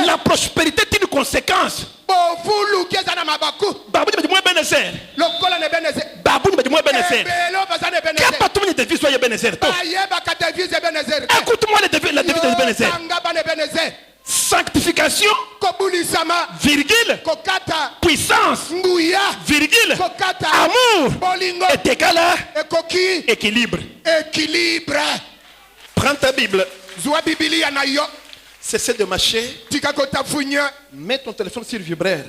La prospérité est une conséquence. Babu ni moi Benezer. Babu ni moi Benezer. Qu'est-ce que tu me dis soyez Benezer? Écoute-moi la devise de Benezer. Sanctification, virgule, puissance, virgule, amour est égal à équilibre. Prends ta Bible. Cessez de marcher. Mets ton téléphone sur vibraire.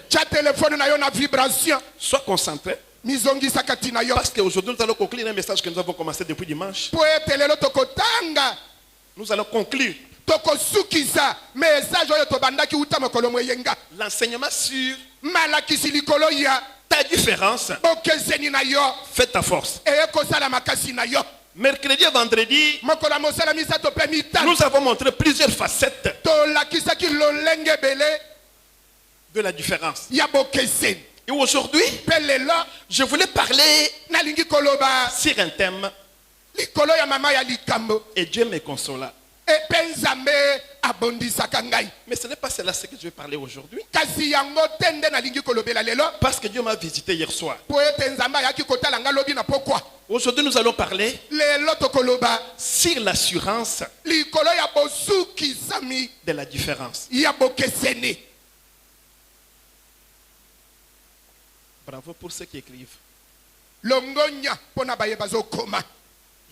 Sois concentré. Parce qu'aujourd'hui, nous allons conclure un message que nous avons commencé depuis dimanche. Nous allons conclure l'enseignement sur ta différence. Fais ta force. Mercredi et vendredi, nous avons montré plusieurs facettes de la différence. Et aujourd'hui, je voulais parler sur un thème. Et Dieu me consola. Mais ce n'est pas cela ce que je vais parler aujourd'hui. Parce que Dieu m'a visité hier soir. Aujourd'hui, nous allons parler sur l'assurance de la différence. Bravo pour ceux qui écrivent.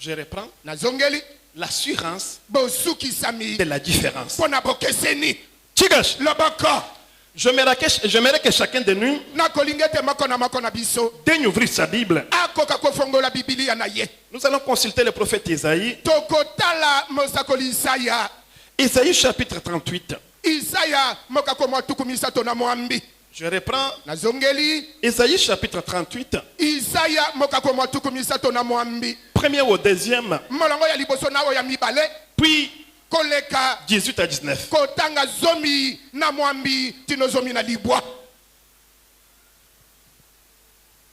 Je reprends. L'assurance de la différence. J'aimerais que chacun de nous daigne ouvrir sa Bible. Nous allons consulter le prophète Isaïe. Isaïe chapitre 38. Je reprends. Isaïe chapitre 38. Premier au deuxième. Puis 18 à 19.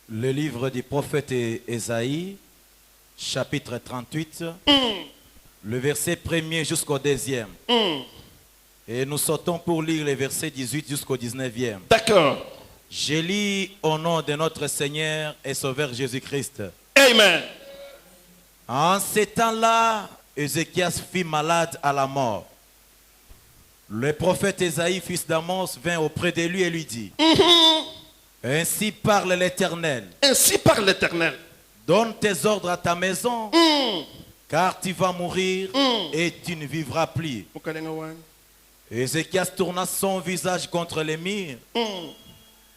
Le livre du prophète Isaïe, chapitre 38, le verset 1er jusqu'au 2e. Et nous sautons pour lire les versets 18 jusqu'au 19e. D'accord. Je lis au nom de notre Seigneur et Sauveur Jésus-Christ. Amen. En ces temps-là, Ézéchias fut malade à la mort. Le prophète Isaïe, fils d'Amos, vint auprès de lui et lui dit: Ainsi parle l'Éternel. Ainsi parle l'Éternel. Donne tes ordres à ta maison, car tu vas mourir et tu ne vivras plus. Ézéchias tourna son visage contre les murs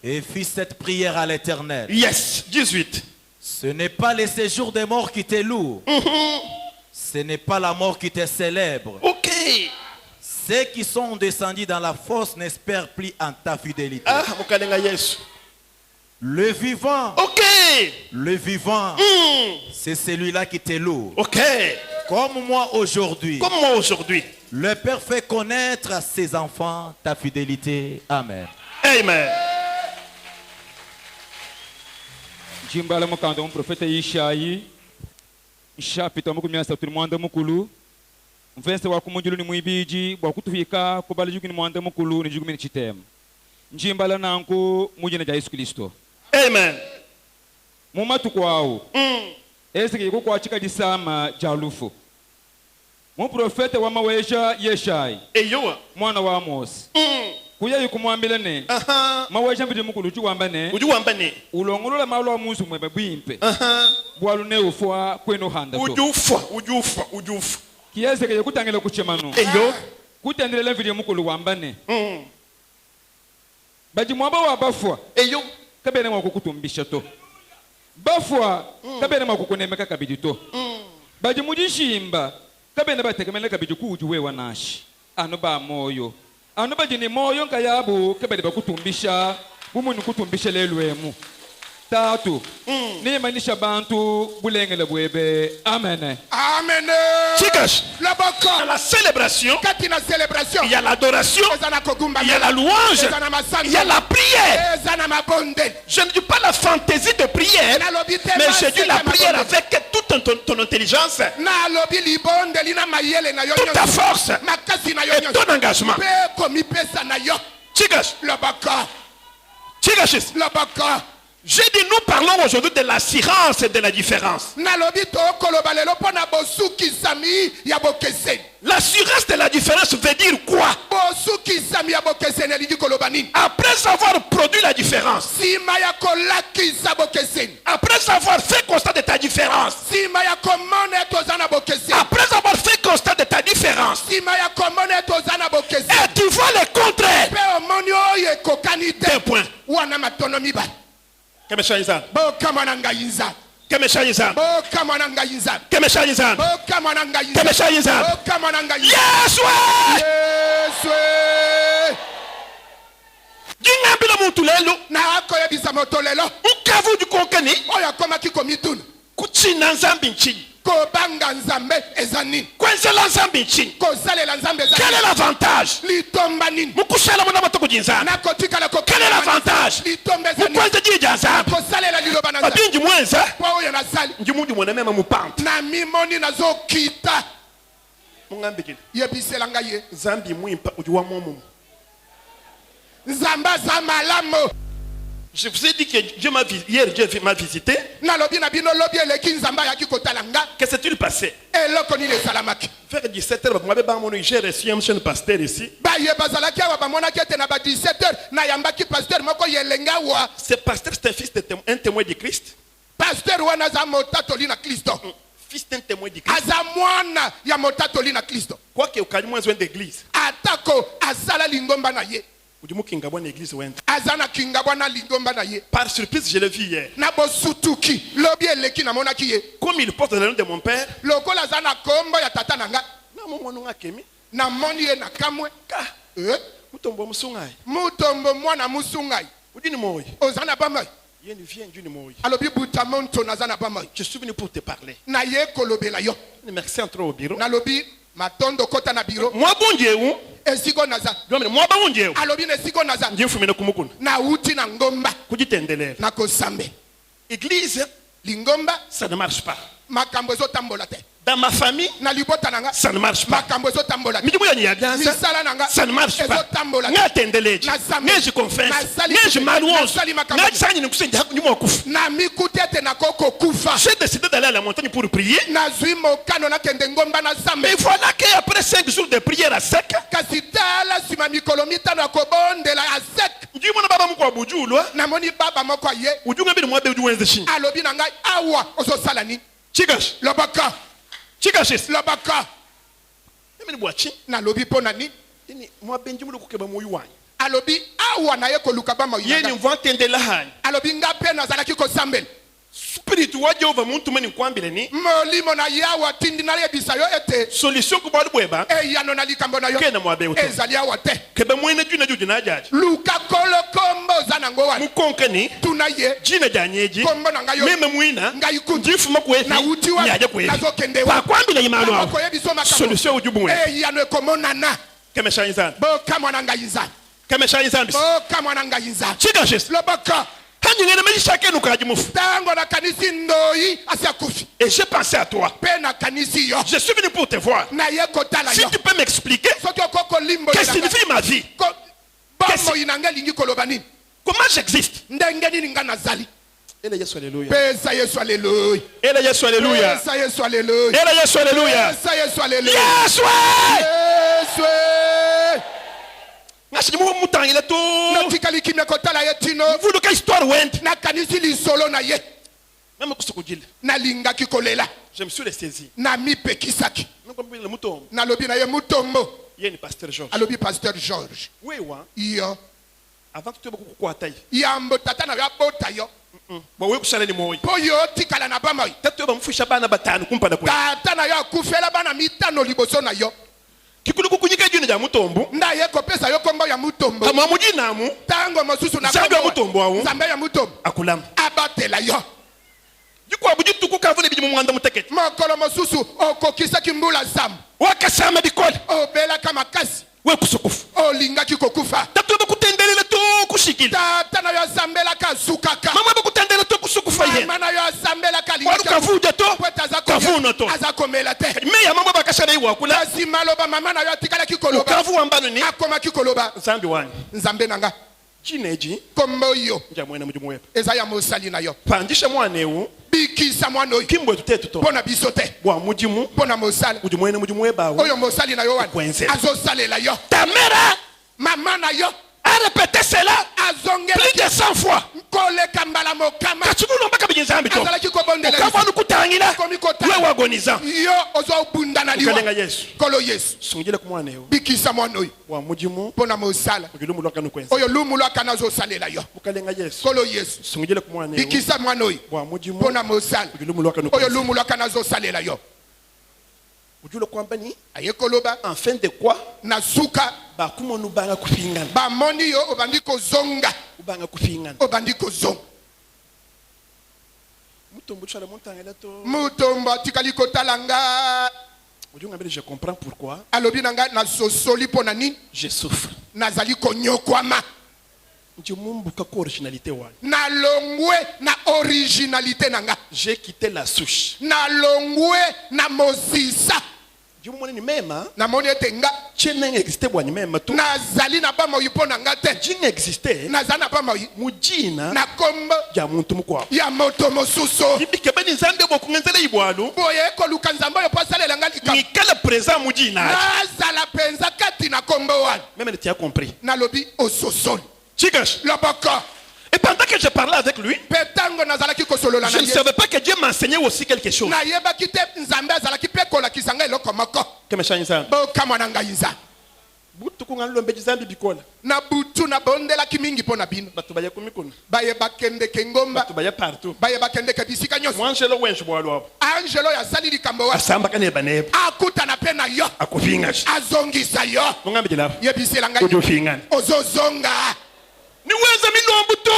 et fit cette prière à l'Éternel. Yes, 18. Ce n'est pas le séjour des morts qui te loue. Ce n'est pas la mort qui te célèbre. Ok. Ceux qui sont descendus dans la fosse n'espèrent plus en ta fidélité. Ah, le vivant. Ok. Le vivant. C'est celui-là qui te loue. Ok. Comme moi aujourd'hui. Comme moi aujourd'hui. Le Père fait connaître à ses enfants ta fidélité. Amen. Amen. Jimbala mukanda profeta Ishayi chapitre makumi asatu mwanda mukulu mvense wa kumunjulu ni mwibiji bwa kutufika kubala juku ni mwanda mukulu ni juku mini chitema njimbala nanku mujina ja Yesu Kristo. Amen. Mumatu kwao esike ko kwa chika disama jalufu mu profeta wa maweja Yeshai Eyoa mwana wa Amos kuya yukumwambile ne maweja mbidi mukulu chuwambane ujuwambane ulongolola malo wa musu mwebe bwimpe bwalu ne ufwa kweno handa to ujufa kiyeze ke kutangela kuchemano eyo kutendele video mukulu wambane baji mwaba wa bafwa eyo kabene mwa kukutumbisha to bafwa kabene mwa kukunemeka kabidi to baji mujishimba kabene bategemele kabidi kujuwe wanashi ano ba moyo ano baji ni moyo nkayabu kabene bakutumbisha bumuntu kutumbisha lelwemu tatu ni manisha bantu bulengele bwebe. Amen. Amen. Chicas, dans la célébration, il y a l'adoration, il y a la louange, il y a la prière. Je ne dis pas la fantaisie de prière, mais je dis la prière avec toute ton intelligence, toute ta force et ton engagement. J'ai dit, nous parlons aujourd'hui de l'assurance et de la différence. L'assurance de la différence veut dire quoi? Après avoir produit la différence, après avoir fait constat de ta différence, après avoir fait constat de ta différence, et tu vois le contraire, deux points. Kemeshayizan. Kemeshayizan. Kemeshayizan. Kemeshayizan. Yes, way. Yes, way. Jingambila mutulelo. Na akoye bisamotolelo. Ukavu du konkani. Oya koma kikomitun. Kuchina nzambi nchini. Kobanga nzambe ezani. Kwenzela nzambi nchini. Kosalela nzambe ezani. Quel est l'avantage? Litomba nini. Mukushala mwana matoko jinzana. Nakotika ko. Quel est l'avantage? Litomba ezani. Mukwenze jija nzambe. Kosalela liloba na nzambe. Adinji mwenza. Kwa oya nasali. Njimundi mwana mema mupanta. Na mimoni nazokita. Mungambe kile. Yebisela ngaye. Zambi mwimpa ujuwa momo. Nzamba za malamo. Je vous ai dit que hier Dieu m'a visité. Que s'est-il passé? Vers 17h, j'ai reçu un jeune pasteur ici. Ce pasteur, c'est un fils un témoin de Christ. Fils d'un témoin de Christ. Quoi qu'il y ait moins d'église. Par surprise, je l'ai vu hier. Comme il porte le nom de mon père, je suis venu pour te parler. Merci entrer au bureau. Matondo kota na biro. Moi bon Dieu. Esigo naza. Moi bon Dieu. Alobi ne esigo naza. Dieu fumena kumukuna. Na uti na ngomba. Kujitendele. Na kosambe. Église, lingomba, ça ne marche pas. Makambo zo tambola te. Dans ma famille, ça ne marche pas. Ça ne marche pas. Je confesse. J'ai décidé d'aller à la montagne pour prier. Mais voilà qu'après 5 jours de prière à sec, Chikashis Labaka na lobi ponani ini mwa benjimulu kukeba moyo wanyu alobi awa na ye koluka ba moyo yeni mvantende lahani alobi ngape na zalaki ko sambel spirit wa Jehova muntu meni kwambile ni molimo na yawa tindi na lebisa yo ete solution ku balu bweba yano na likambo na yo kena mwa be ezali awa te kebe mwene juna juju na jaji luka kolokombo zanango wa mukonkani tunaye jina janyeji kombo na ngayo meme mwina ngayikundi jifuma kwefi na utiwa nyaje kwefi nazokende wa kwambile yimalo wa solution ujubu mwe yano ekomonana kemeshayinzana bo kama na ngayinza kemeshayinzana bo kama na ngayinza chikashis lobaka. Et j'ai pensé à toi. Je suis venu pour te voir. Si tu peux m'expliquer qu'est-ce que signifie ma vie. Comment j'existe. Et Yesu alléluia. Et Yesu alléluia. Et Yesu alléluia. Yesu. Je me suis ressaisi. Pasteur Georges. Pasteur Georges. Oui, Yo. Avant que tu aies Yambo tata na ya bota yo. Bowe kusala ni moyo. Poyo tikala na bama. Tatu ba mfusha bana batanu kumpa na kwe. Tata na ya kufela bana mitano liboso na yo. Kikulu kukunyika jina ya mutombo. Nda ye kopesa yo komba ya mutombo. Kama mujina mu. Tango masusu na Zambe ya mutombo wawu. Zambe ya mutombo. Akulam. Abatela yo. Jiko abujitu kukavune bijimu mwanda muteketi. Makolo masusu okokisa kimbula zam. Wakasama bikoli. Obela kama kasi. We kusukufu. Olinga kikokufa. Tatu ba kutendelela to kushikila. Tata na yo zambela ka zukaka. Mama ba kutendela to kusukufa yena. Mama na yo zambela ka linga. kavu de to kavu no to azakomela te mais ya mambo bakasha na iwa kula lazima loba mama na yo tikala kikoloba kavu ambano ni akoma kikoloba nzambi wani nzambe nanga chineji kombo yo njamwena mujumwe eza ya mosali na yo pandisha mwanewu bikisa mwana oyo kimbwe tutetu to pona biso te bwa mujimu pona mosali mujumwe bawo oyo mosali na yo wani azosalela yo ta mère mama na yo a répété cela plus de 100 fois koleka mbala mokama kachubulo mpaka bijinzambi to azalaki kobondela ukava nukutangira we wagoniza yo ozobunda na liwa ukalenga Yesu kolo Yesu sungile kumwanewu bikisa mwana oyo wa mujimu pona mosala ujulumu lwakanu kwenza oyo lumu lwakana azosalela yo ukalenga Yesu kolo Yesu sungile kumwanewu bikisa mwana oyo wa mujimu pona mosala ujulumu lwakanu oyo lumu lwakana azosalela yo ujulo kwamba ni ayekoloba en fin de quoi na suka bakumonu banga kufingana bamoni yo obandi kozonga ubanga kufingana obandi kozonga mutombo chala montangela to mutombo atikali kotalanga ujunga mbele je comprends pourquoi alobi nanga na sosoli pona nini je souffre nazali konyokwama njumumbuka ko originalité wani na longwe na originalité nanga j'ai quitté la souche na longwe na mosisa jumone ni mema na moni ete nga chene existé bwani mema tu nazali na bamoyi mpo na nga te jing existé nazali na bamoyi mujina na kombo ya muntu mukwa ya moto mosusu ibike bani nzambe bokungenzela ibwalu boye ekoluka nzambe oyo po asalela nga likambo nikala présent mujina nazala mpenza kati na kombo wana même tu as compris nalobi ososoli chikash loboko et pendant que je parlais avec lui petango nazalaki kosolola je na ne ye savais pas que Dieu m'enseignait aussi quelque chose nayebaki te nzambe azalaki mpe kolakisa ngai eloko moko kemesha nzambe bokamwa na ngai nzambe butuku nga lombe nzambe bikola na butu nabondelaki mingi mpo na bino bato baya kumikuna baye bakendeke ngomba bato baya partout baye bakendeke bisika nyonso mwanjelo wenshi bwalo abo angelo oyo asali likambo wa asamba kaneba neba akutana mpe na yo akufinga azongisa yo mungambe jela yebisela ngai ujo fingana ozozonga niweza milombo to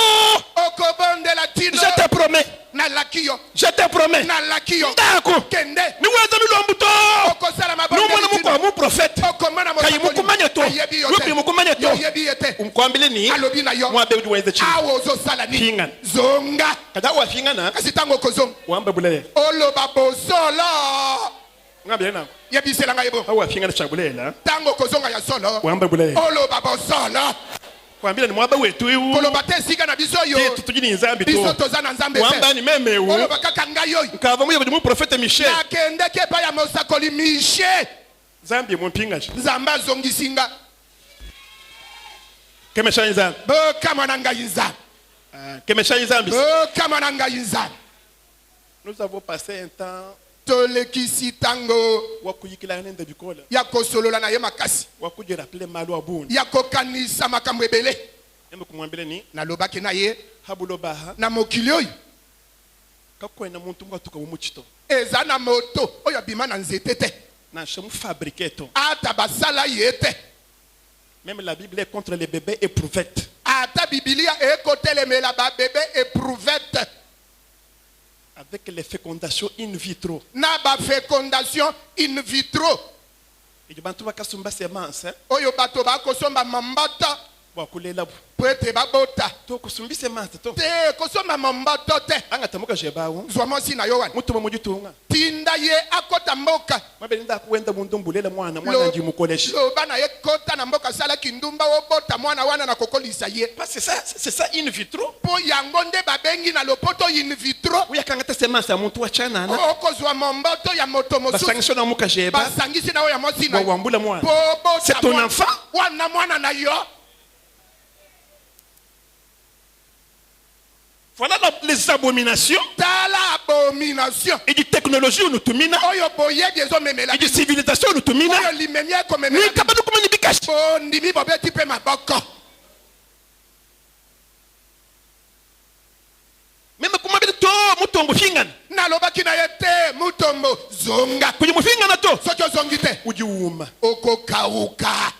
okobondela tino je te promets nalaki yo je te promets nalaki yo ndako kende niweza milombo to okosala numwana mukwa mu prophète okomana kayi mukumanya to yupi mukumanya to yoyebi ye te umkwambile ni alobi na yo mwabe uweze chi awo ozosala ni fingana zonga kada wa fingana kasi ntango okozonga wamba bulele oloba bosolo ngambile nako yebisela ngai bo awa fingana chabulela ntango okozonga ya solo wamba bulele oloba bosolo kwambile ni mwaba wetu koloba te esika na biso yo tutujini nzambi biso to toza na nzambe wamba ni meme u oloba kaka ngai oyo nkava muye mu prophète Michel nakendeki epai ya mosakoli Michel nzambi mumpinga nzambe azongisi nga kemesha nzambi bokamwa na ngai nzambe kemesha nzambi bokamwa na ngai nzambe nous avons passé un temps tolekisi ntango wakuyikila nende bikola ya kosolola na ye makasi wakuje rappeler malo abuni ya kokanisa makambo ebele embe kumwambile ni nalobaki na ye habulo baha na mokili oyo kakwena muntu mwatuka mumuchito eza na moto oyo abima na nzete te na chemu fabriqué to ata basala ye te même la Bible est contre les bébés éprouvettes ata bibilia ekotelemela babebe éprouvette avec les fécondations in vitro na bafécondation in vitro et bantu bakasumba semence oyo bato bakosomba mambata wakulela po ete babota to kusumbi semence to te kosomba mambato te angatamuka jebawo zwa mosi na yo wana mutu mujitunga tinda ye akota mboka mabelinda kuenda mundu mbulela mwana nji mukoleshi loba na ye kota na mboka asalaki ndumba wobota mwana wana na kokolisa ye parce que c'est ça in vitro po yango nde babengi na lopoto in vitro uyakangata semence ya muntu wachanana okozwa mambato ya moto mosusu basangisho na muka jeba basangisi na oyo ya mosi na wambula mwana po c'est ton enfant wana mwana na yo. Voilà les abominations tala abomination et de technologie nous tumina oyo boyebi ezomemela et de civilisation nous tumina oyo limemi ekomemela ni kabadu kumani bikashi bondimi bobeti mpe maboko meme kumabili to mutombo fingana nalobaki na ye te mutombo zonga kuji mufingana to soki ozongi te ujiuma okokauka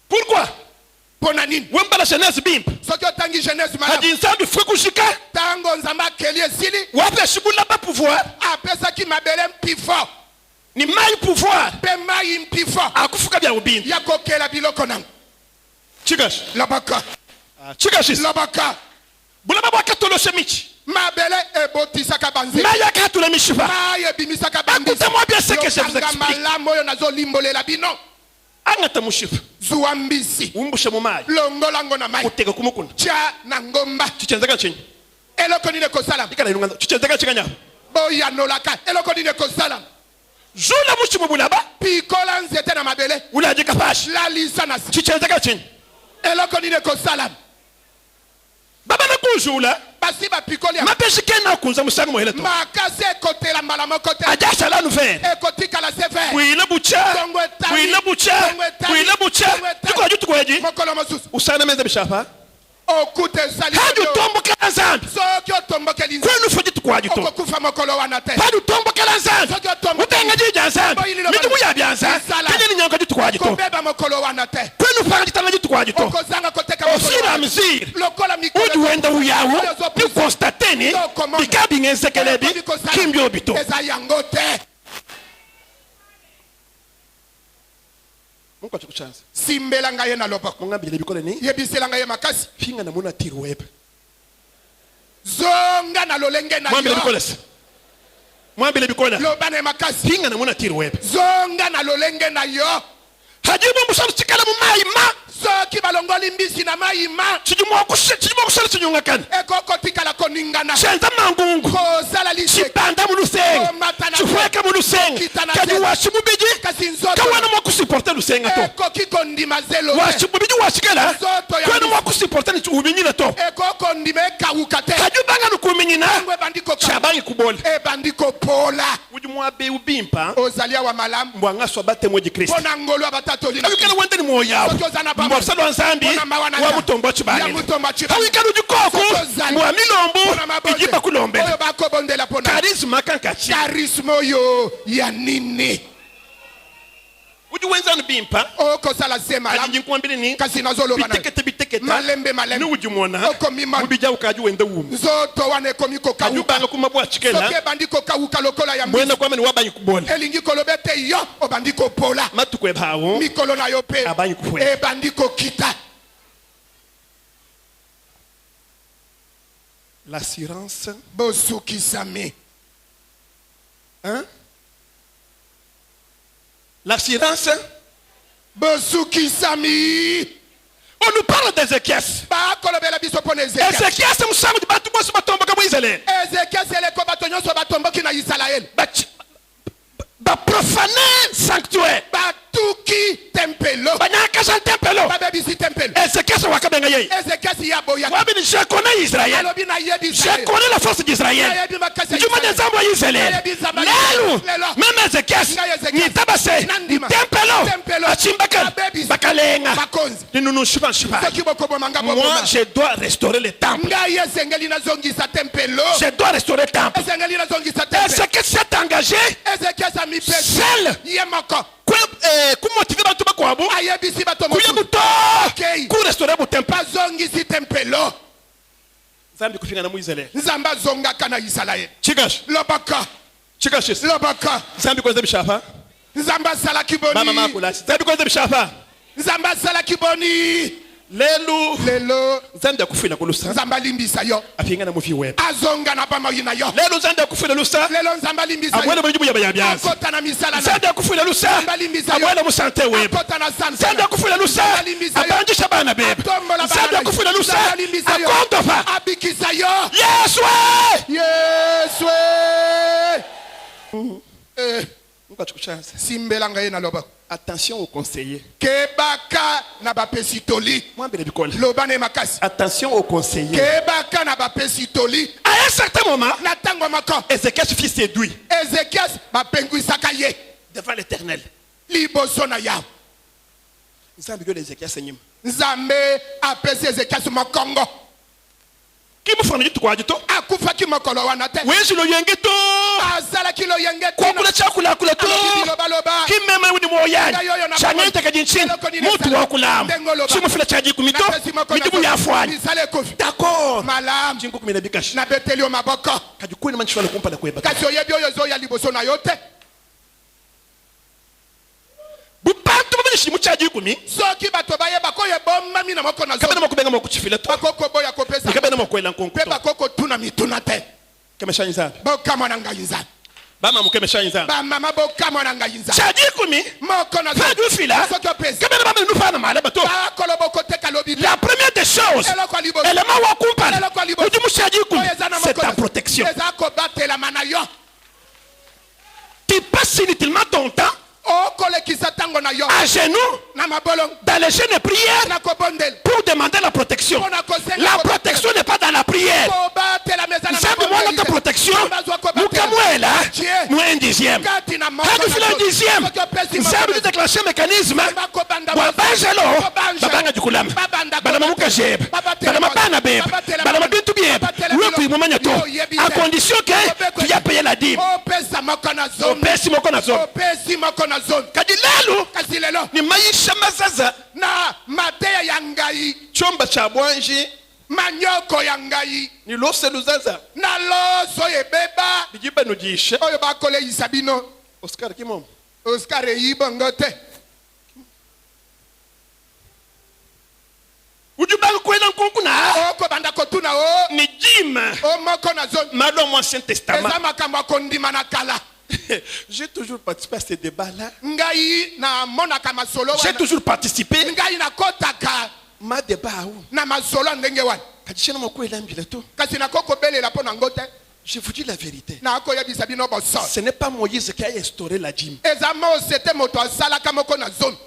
pourquoi mpona nini wembala jeunesse bimp soki otangi jeunesse malamu hadi nzambi frikushika ntango nzambe akeli esili wape ashibula ba pouvoir apesaki mabele mpifo ni mai pouvoir mpe mai mpifo akufuka bya ubindi ya kokela biloko nango chikash lobaka chikash lobaka bulaba bwa katoloshe michi mabele ebotisaka banzete maya katula mishipa. maye bimisaka bandisi. Écoutez-moi bien ce que je vous explique. malamu oyo nazolimbolela bino Angata mushipa. zuwa mbisi Umbushe mu mayi. longolango na mayi Utega kumukunda. tia na ngomba Chichenzaga chinyi. eloko nini ekosala Ikala ilunga. Chichenzaga chikanya. boyanolaka eloko nini ekosala Jula mushimu bulaba. pikola nzete na mabele Ulajika pashi. lalisa na si Chichenzaga chinyi. eloko nini ekosala Baba na kunjula. basi bapikoli Mapeshi kena kunza musangu muhele to. makasi ekotela mbala moko te Ajasha la nouvelle. ekotikala se fe Kuile bucha. Kuile bucha. Kuile bucha. Tuko jutu kwaji. mokolo mosusu Usana meze bishapa. okute esali Hadi utombokela nzambi. soki otombokeli nzambe Kwenu fuji tukwaji to. okokufa mokolo wana te Hadi utombokela nzambi. soki otombokeli Utenga jija nzambi. Mijumu ya byanza. Kenya ni nyonga jutu kwaji to. kobeba mokolo wana te Kwenu fanga jitanga jutu kwaji to. okozanga koteka Ofira wana. mzir. lokola mikolo Uji wenda uyawo. Ni konstateni. Bikabi ngensekelebi. Kimbyo bito. eza yango te Mungu atukuchanza. simbela ngai na loboko Mungu ambile bikole ni. yebisela ngai makasi Finga na muna tiru web. zonga na lolenge na Mwambile yo bikole. Mwambile bikole. loba na makasi Finga na muna tiru web. zonga na lolenge na yo Hajibu musalu chikala mu mayi ma. soki balongoli mbisi na mayima Chijumwa kushala chinyunga kani. ekokotikala koningana Shenza mangungu. kozala liseke Chipanda mulusenga. Chifweka mulusenga. Kani washimubiji. kasi nzoto Kawana mwa kusiporte lusenga to. ekoki kondima zelo te. Washimubiji washikala. Nzoto ya Kwani mwa kusiporte ni uminyina to. ekokondima ekawuka te Hajubanga nukuminyina. ngo ebandi koka Chabangi kubole. ebandi kopola Ujumwa be ubimpa. ozali awa malamu Mbwanga swabate mweji Kristo. mpona ngolu abatatoli Awikala wende ni mwoyawo. Mbwapsalo wanzambi. Wa mutombo chibani. Awikala ujikoku. Mwa milombo. Ijiba kulombe. oyo bakobondela mpona Karisma kankachi. karisma oyo ya nini Uju wenzanu bimpa. okosala se malamu Ajinji nkwambili ni. kasi nazoloba na Bitekete. malembe Ni malembe ujumona. okomima Mubija ukaju wende umu. nzoto wana ekomi kokawuka Ajubanga kumabwa chikela. soki ebandi kokawuka lokola ya mbisi Mwenda kwa mani wabanyi kubole. elingi koloba ete yo obandi kopola Matukwe bawo. mikolo na yo mpe Abanyi kufwe. ebandi kokita L'assurance. bosukisami Hein? L'assurance. bosukisami On nous parle d'Ézéchias. bakolobela biso mpona ezekias Ézéchias musangu di batu bosi batomboka mu Israël. ezekias eleko bato nyonso batomboki na isalaele Ba profaner sanctuaire. batuki tempelo Banyakasa tempelo. babebisi tempelo Ézéchias wakabenga yeye. ezekias yaboyaka Wabini je connais Israël. alobi nayebi Je Israel. connais la force d'Israël. nayebi makasi ya Juma Israel. nzambo ya Israël. Lelo. Même Ézéchias. Ni tabase. Tempelo. Achimbaka. Bakalenga. bakonzi Ni nunu shiba shiba. soki bokoboma nga Moi, boboma je dois restaurer le temple. ngai esengeli nazongisa tempelo Je dois restaurer le temple. esengeli nazongisa tempelo Ézéchias s'est engagé. ezekias amipesi Seul. ye moko Kumotiver bantu bakwabu. ayebisi bato Kuya mosusu buto. Okay. Ku restaurer bu temple. bazongisi tempelo Zambi kufinga na mu Israël. nzambe azongaka na isalaele Chigash. lobaka Chigash. lobaka Zambi kwanza bishapa. nzambe asalaki Mama boni makula. Zambi kwanza bishapa. nzambe asalaki boni Lelu. lelo Zambi akufila kulusa. nzambe alimbisa yo Afinga na mu fi web. azonga na bamoi na yo Lelu zambi akufila lusa. lelo nzambe alimbisa Abwele yo mu jibu ya byanza. akota na misala na Zambi akufila lusa. nzambe alimbisa yo Abwele mu sante web. akota na Zambi sansa akufila lusa. Abanjisha bana bebe. atombola Zambi akufila lusa. Akondofa. abikisa yo Yesu. yesu Mungu atukuchanza. simbela ngai na loba Attention aux conseillers. kebaka na bapesi toli Mwambile bikola. loba na makasi Attention aux conseillers. kebaka na bapesi toli À un certain moment, na ntango moko Ézéchias fut séduit ezekias bapengwisaka ye devant l'Éternel. liboso na yawe Nzambi yo Ézéchias enyima. nzambe apesi ezekias mokongo Kimufana jitu kwa jito. akufaki mokolo wana te Wezi lo yenge to. azalaki loyenge Kwa kula chakula kula to. bilobaloba Kimeme wudi moyani. Changente kajinchini. Mutu wa kulamu. Chimufila chaji kumito. Mijibu ya afwani. misala ekofi D'accord. malamu Jingu kumina bikash. nabeteli yo maboko Kajukuni na manchwa la kumpa na kueba. kasi oyebi oyo ezoya liboso na yo te Bupantu mishi muchaji kumi. Soki bato bayeba ko yeboma mina moko na zo. Kabena mokubenga mokuchifile to. Bakoko boya kopesa. Kabena mokwela nkonko. Pe bakoko tuna mituna te. Kemesha nzana. Boka mwana ngayinza. Bama mukemesha nzana. Ba mama boka mwana ngayinza. Chaji kumi. Moko na zo. Fadu fila. Soki opesa. Kabena bama nufana mala bato. Ba kolobo kote kalobi. La première des choses. Élément wa kumpana. Uji mushaji kumi. C'est ta protection. Tu passes inutilement ton temps à genoux dans les chaînes de prière pour demander la protection. La protection n'est pas dans la prière. Nous avons notre protection. Nous sommes là. Nous sommes un dixième. Quand nous faisons un dixième, nous avons déclenché un mécanisme. À condition que tu aies payé la dîme. Kadilelo ni maisha mazaza na mateya yangai chomba cha bwanji manyoko yangai ni lose luzaza na loso yebeba bijiba nujishe oyo bakole isabino Oscar kimom Oscar yibongote ujubanga kwela nkonkuna oko banda kotuna o ni jima o moko na zone malo mo Ancien Testament eza makambo kondima na kala. J'ai toujours participé à ces débats-là. J'ai toujours participé. Ma débat je vous dis la vérité. Ce n'est pas Moïse qui a instauré la dîme.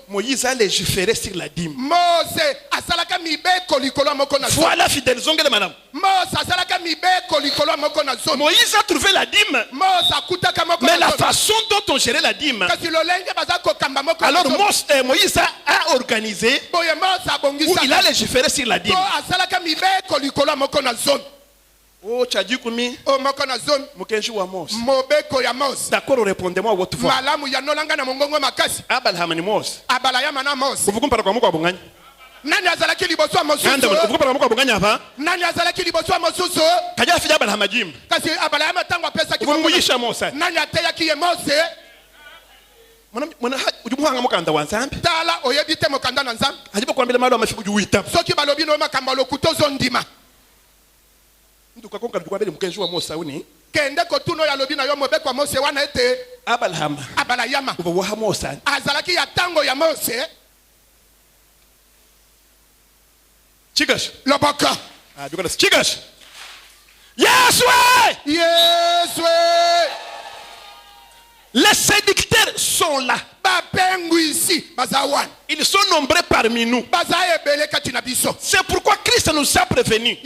Moïse a légiféré sur la dîme. Voilà, fidèles, madame. Moïse a trouvé la dîme. Mais la façon dont on gérait la dîme. Alors Moïse a organisé. Où il a légiféré sur la dîme. Oh, Tchadikoumi. Oh, Mokonazon. Mukenji wa Mos. Mobeko ya Mos. D'accord, répondez-moi à votre voix. Malamu ya nolanga na mongongo makasi. Abalhama ni Mos. Abalaya mana Mos. Uvukumpara kwa muko abunganya. Nani azalaki liboso wa Mosusu? Uvukumpara kwa muko abunganya hapa. Nani azalaki liboso wa Mosusu? Kaja afija Abalhama jim. Kasi abalaya matangwa pesa ki. Uvumuyisha Mosa. Nani ateya ki ye Mose? Mwana ujumuhanga mukanda wa Nzambi. Tala oyebite mukanda na Nzambi. Hajiba kwambele malo amafiku juwita. Soki balobi no makamba lokutozo ndima. Kende kotuno ya lobi na yo mobe kwa Mose wana ete Abalayama ubawaha Mose azalaki ya tango ya Mose Chikash lobaka Chikash Yeswe les séducteurs sont là. Ils sont nombreux parmi nous. C'est pourquoi Christ nous a prévenus.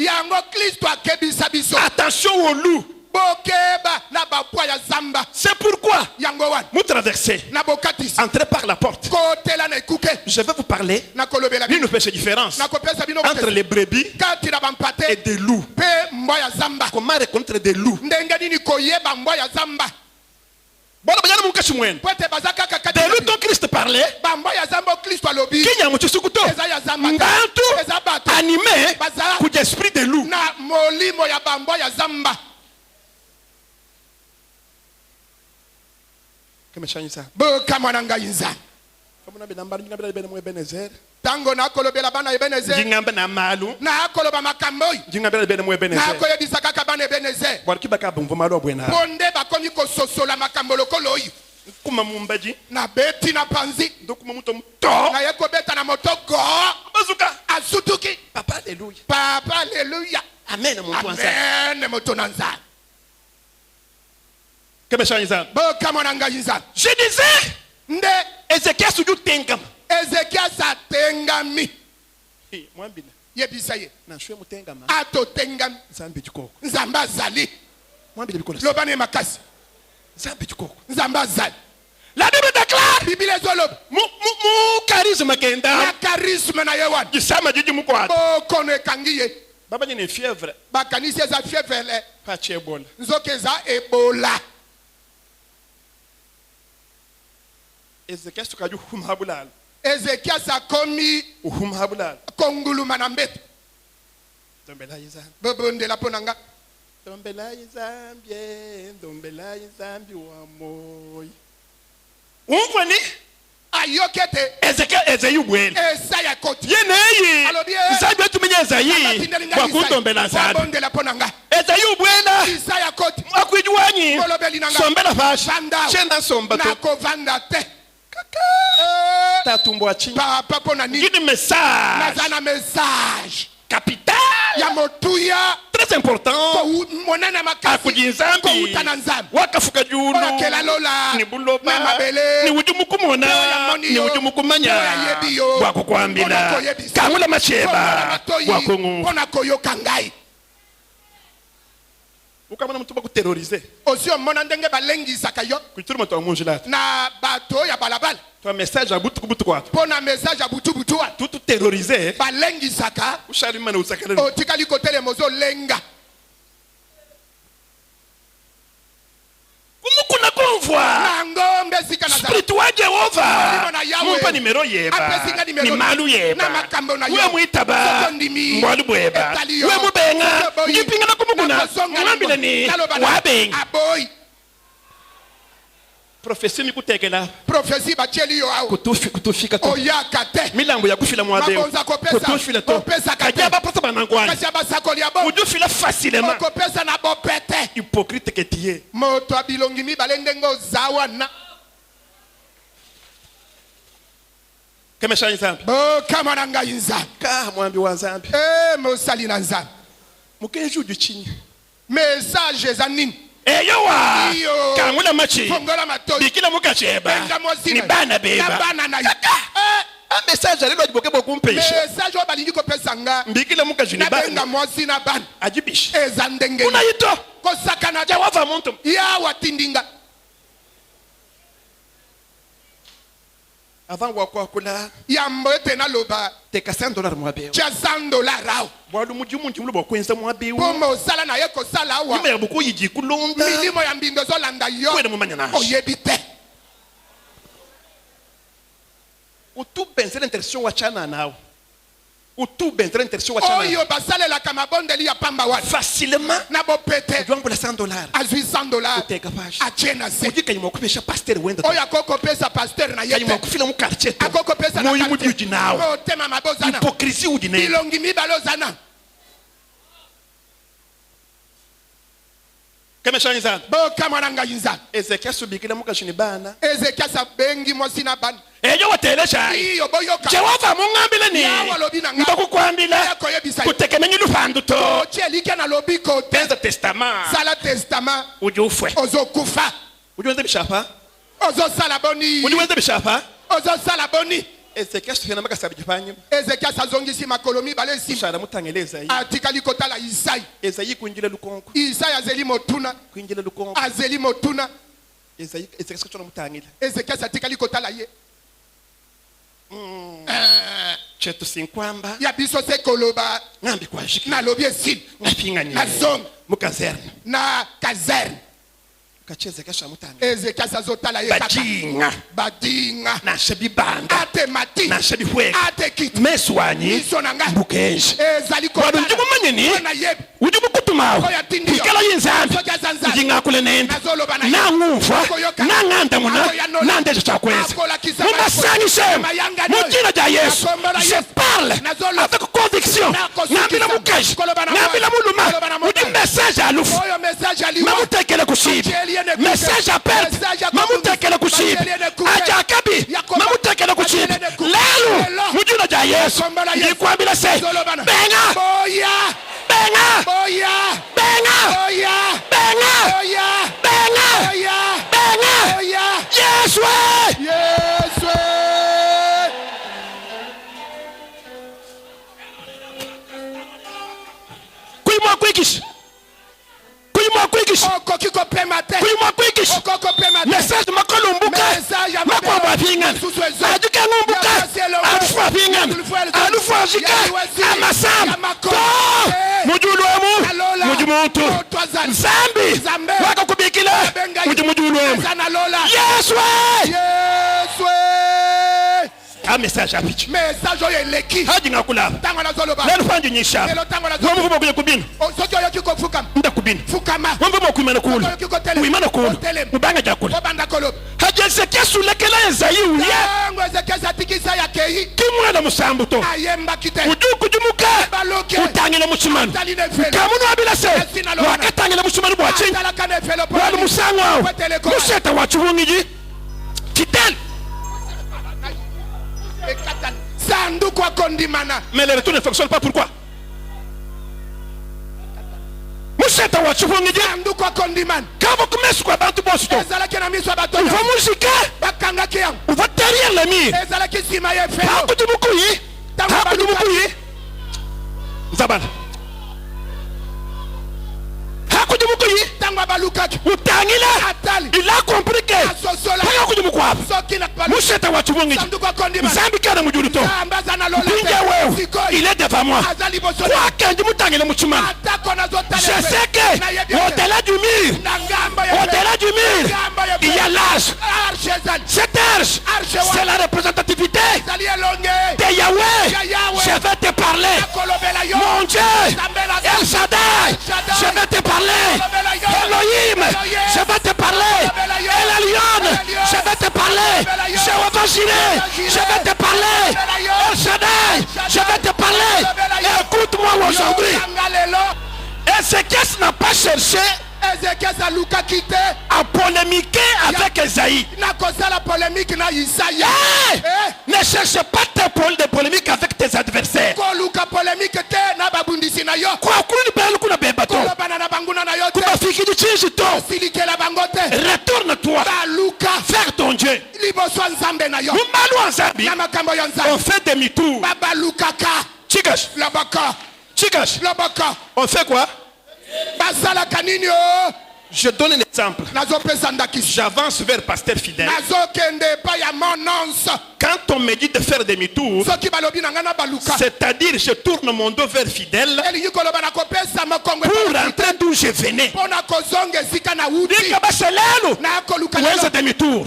Attention aux loups. C'est pourquoi vous traversez. Entrez par la porte. Je vais vous parler d'une petite différence entre les brebis et des loups. Comment rencontrer des loups? Des loups dont Christ parlait, animé pour l'esprit de loup. Tango na kolobela bana Ebenezer. Jingamba na malu. Na koloba makamboy. Jingamba bene mu Ebenezer. Na koyebisa kaka bana Ebenezer. Bwarki bakaba mvuma lo bwena. Bonde bakomi ko sosola makambolo koloyi. Kuma mumbaji. Na beti na panzi. Ndokuma muto to. Na yeko beta na motoko. Bazuka. Azutuki. Papa alléluia. Papa alléluia. Amen mon toanza. Amen mon tonanza. Je disais. Nde Ezekiel suju tengam. Ezekiel sa tengami. Mwambina. Yebisa ye. Na shwe mutengama. Ato tengami. Nzambe chikoko. Nzamba zali. Mwambile bikola. Lobane makasi. Nzambe chikoko. Nzamba zali. La Bible déclare. Bible zolob. Mu charisme kenda. Na charisme na yewan. Jisama jiji mukwat. O kono kangiye. Baba ni fièvre. Ba kanisi za fièvre le. Pa chebola. Nzoke za Ebola. Ezekiel sukaju humhabulal. Ezekiel sa komi humhabulal. Kongulu manambet. Dombela yizambi. Bobonde la ponanga. Dombela yizambi wa moy. Umfani Ezekiel Ezayi ubwele yeneyi Nzambe tumenya Ezayi wakutombela Nzambe Ezayi ubwela akwijwanyi sombela fashi chenda somba to tatumbwa chi papa pona ni une message nazana message capital ya motuya très important monana makasi akujinzambi wakafuka julu ni buloba ni ujumu kumona ni ujumu kumanya wakukwambila kamula macheba wakungu pona koyoka ngai ukamana mtu bakuterroriser osio mona ndenge balengisaka yo kuituru mtu amunjila na bato ya balabala to message abutu kwa pona message abutu wa tout terroriser balengisaka ushalima na usakale otikali kotele mozo lenga kumukuna konvwa ngombe sika na spiritu wa Jehova mumpa nimero yeba ni malu yeba we muitaba mwalu bweba we mubenga ngipinga na kumukuna ngambile ni wabenga aboy prophecy mikutekela prophecy bacheli yo au kutufika to oyakate milango ya kufila mwadeo kutufila to kajaba pasa banangwani kajaba sakoli abo ujufila facilement kopesa na bopete hypocrite ketie moto abilongi mi balendengo zawana kemesha Nzambe kama nanga Nzambe ka mwambi wa Nzambe mosali na Nzambe mukenju duchinyi message za nini eyowa kangula machi bikila mukacheba ni bana beba message alelo jiboke bokumpesha message obalingi kopesa nga bikila mukajini bana mwasi na bana ajibishi ezandenge unayito kosakana Jehova muntu ya watindinga avant wa kula yambo etena loba teka $100 mwabeo cha $100 ao bwalu mujimu ntimulo bokwenza mwabeo pomo sala na yeko sala wa yima yabuko yiji kulonda milimo ya mbindo zo landa yo kwena mumanya na oyebite utubenzela intersection wa chana nao utubenzela intersection wa chana oyo basale la kamabondeli ya pamba wa facilement na bopete jwangu la $100 azui $100 uteka fashi achena se ujika nyuma kupesha pasteur wenda oyo akoko pesa pasteur na yete nyuma kufila mu quartier to akoko pesa na moyi mudi ujinao tema mabozana hypocrisie udine ilongi mibalozana kemesha Nzambe kama nanga Nzambe Ezekiel subikila mukashini bana Ezekiel sabengi mwasi na bana ejo watelesha iyo boyoka Jehova mungambile ni mbakukwambila kutekemenya lufandu to chelike na lobiko tenza testament sala testament ujufwe ozokufa ujuwenze bishapa ozo sala boni ujuwenze bishapa ozo sala boni Ezekiel sufena makasaba jifanye Ezekiel sazongisi makolomi bale sim shara mutangeleza yi atikali kotala Isai Ezayi kuinjila lukonko Isai azeli motuna kuinjila lukonko azeli motuna Ezekiel sikachona mutangila Ezekiel atikali kotala ye chetu sinkwamba ya biso se koloba ngambi kwa shiki na lobi esim ngapingani na zone mukazerne na kazerne kacheze kasha mutangila Ezekiel azotala ye badinga na shebibanda ate mati na shebihweka ate kit meswanyi bukenje ezali ko wadu njumu manyeni ujubu kutumawo kikala yinzambi ujingakule nenda na ngumfa na nganda muna na ndejo chakweza mumasanyi shemu mujina ja Yesu je parle avec conviction nambila mukaji nambila muluma uji message alufu mamutekele kushibi message à perte mamutekele kushibi ajakabi mamutekele kushibi lelu mujina ja Yesu yikwambila se benga benga boya benga boya benga boya benga boya benga boya Yesu Yesu kuimwa kwikish okokiko pemate kuimwa kwikish okoko pemate message makolumbuka makwamba pingana ajuke ngumbuka alufa pingana alufa jika amasam to mujulwemu mujumutu Nzambi wakakubikila mujulwemu Yesu Yesu a message apichi message oyo eleki haji ngakulaba tango nazoloba lelo fanji nyisha wamuvumo kuye kubina soki oyoki kofukama nda kubina fukama wamuvumo kuimana kulu oyoki kotele kuimana kulu mubanga jakula obanda koloba Ezekiel sulekela Esaïe uye. Kimwana musambuto. Ujuku jumuka. Utangile muchimani. Kamuno abilase. Wakatangile muchimani bwachi. Wali musangwa. Museta wachubungiji. Kitel. Mais le retour ne fonctionne pas, pourquoi? Museta wachubungiji. Quand vous commencez à battre vos stops, vous va musiquer, vous va derrière les murs. Zabal. Il a compris que il est devant moi. Je sais que au-delà du mur, il y a l'âge. Cette arche, c'est la représentativité de Yahweh. Je vais te parler. Mon Dieu, El Shaddai, je vais te parler. Elohim, je vais te parler. El Elyon, je vais te parler. Jéhovah Jireh, je vais te parler. El Shaddai, je vais te parler. Écoute-moi aujourd'hui. Ézéchiel n'a pas cherché à polémiquer avec Esaïe. Ne cherche pas de polémique avec tes adversaires. Retourne-toi vers ton Dieu. On fait demi-tour. On fait quoi? Je donne un exemple. J'avance vers pasteur fidèle. Quand on me dit de faire demi-tour, c'est-à-dire je tourne mon dos vers fidèle pour rentrer d'où je venais. Demi-tour.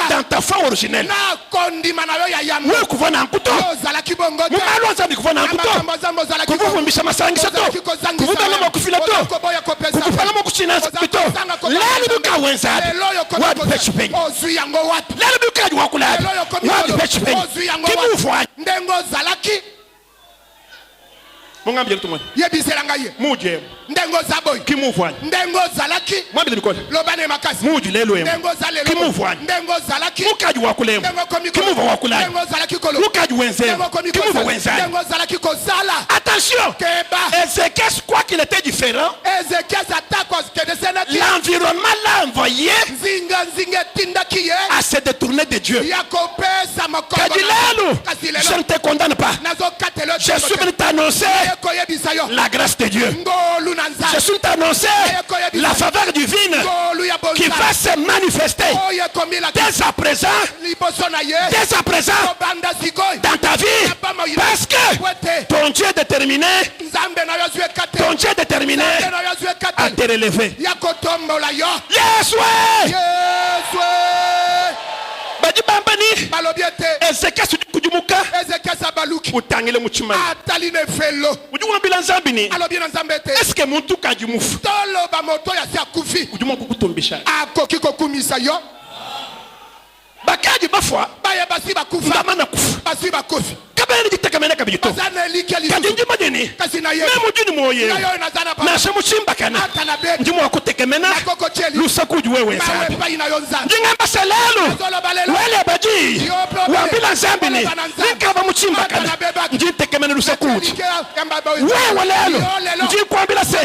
Dans ta foi originelle. Attention, Ézéchiel, quoi qu'il était différent, l'environnement l'a envoyé à se détourner de Dieu. Je ne te condamne pas. Je suis venu t'annoncer la grâce de Dieu. Je suis venu t'annoncer la faveur divine qui va se manifester dès à présent dans ta vie, parce que ton Dieu est déterminé à te relever. Yes, ouais. Badi bambani Ezekiel kujumuka utangile muchimani ujuwambila nzambini eske muntu kajumufu ujumu kukutumbisha bakaji bafwa ndamana kufu kabeni ditekamena kabito kadinji madini memu jini moye nashe muchimba kana njimu wakutekemena lusakuju wewe nzambi njingamba selelu wele baji wambila nzambini nikava muchimba kana njitekemena lusakuju wewe lelu njikwambila se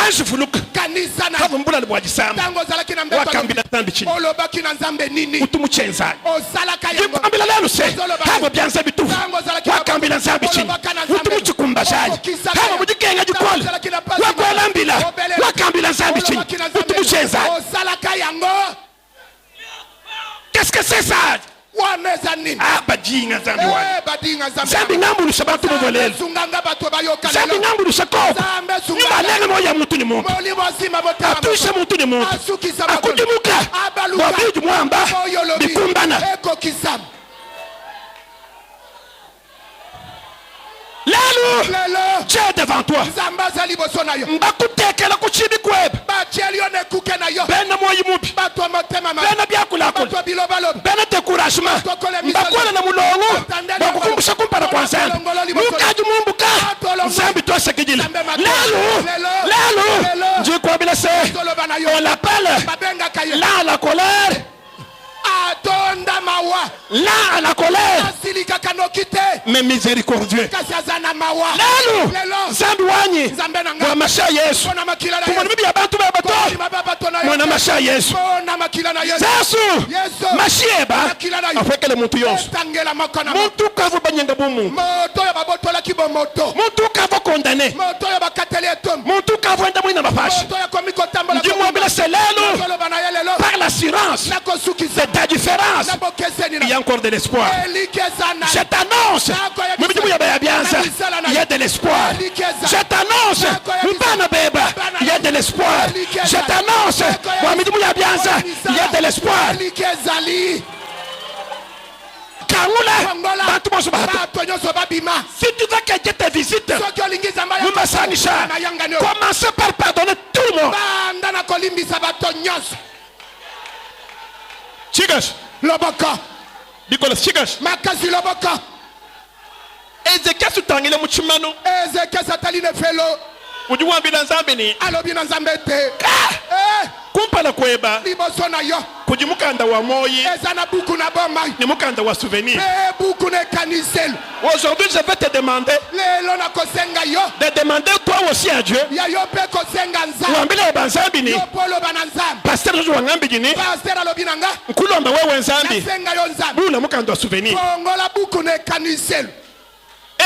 anshifuluka kavu mbula libwajisamba wakambila nzambi chini utumuchenza njikwambila lelu se kavu byanza bitufu wakambila nzambi chini utumuchikumbashali kama mujikenga jikola wakwelambila wakambila nzambi chini utumuchenza. Qu'est-ce que c'est ça? Ah, badinga nzambi wana nzambi ngambulusha bantu muvolelo nzambi ngambulusha koko nibalenge moya muntu ni muntu atusha muntu ni muntu akujumuka wabiju mwamba bikumbana Lelo, Dieu est devant toi. Mbakutekela kuchibi kweb. Bena moyi mubi. Bena biakulakula. Bena découragement. Mbakwala na mulongo. Bakukumbusha kumpana kwa nzambi. Mukaji mumbuka. Nzambi toi sekijila. Lelo. Dieu quoi bila se. On l'appelle. Là la colère. Là à la colère, mais miséricordieux. Lelo, Zambi wanyi, wa masha Yesu. Kumoni bibi abantu babato, mwana masha Yesu. Zasu, mashieba, afekele muntu yonsu. Muntu kavu banyenga bumu. Muntu kavu kondane. Muntu kavu enda mwina mafashi. Ndimwa bila se lelo, par l'assurance, c'est ta différence. Il y a encore de l'espoir. Je t'annonce, il y a de l'espoir. Je t'annonce, il y a de l'espoir. Je t'annonce, il y a de l'espoir. Si tu veux que Dieu te visite, commencez par pardonner tout le monde. Chigas, Lobaka, Nicolas Chigas, Makasi Lobaka, Ezekiel Sutangile Muchimano, Ezekiel Sataline Fellow, would you want to be Zambini? I'll be Zambete. Kumpala kweba libosona yo kujimukanda wa moyi ezana buku na bomba ni mukanda wa souvenir buku ne kanisel. Aujourd'hui je vais te demander lelo na kosenga yo de demander toi aussi à Dieu ya yo pe kosenga nzambe wambile banzambi ni yo polo bananzambe pasteur jo wangambi ni pasteur alobinanga nkulomba wewe nzambi senga yo nzambe bula mukanda wa souvenir kongola buku ne kanisel.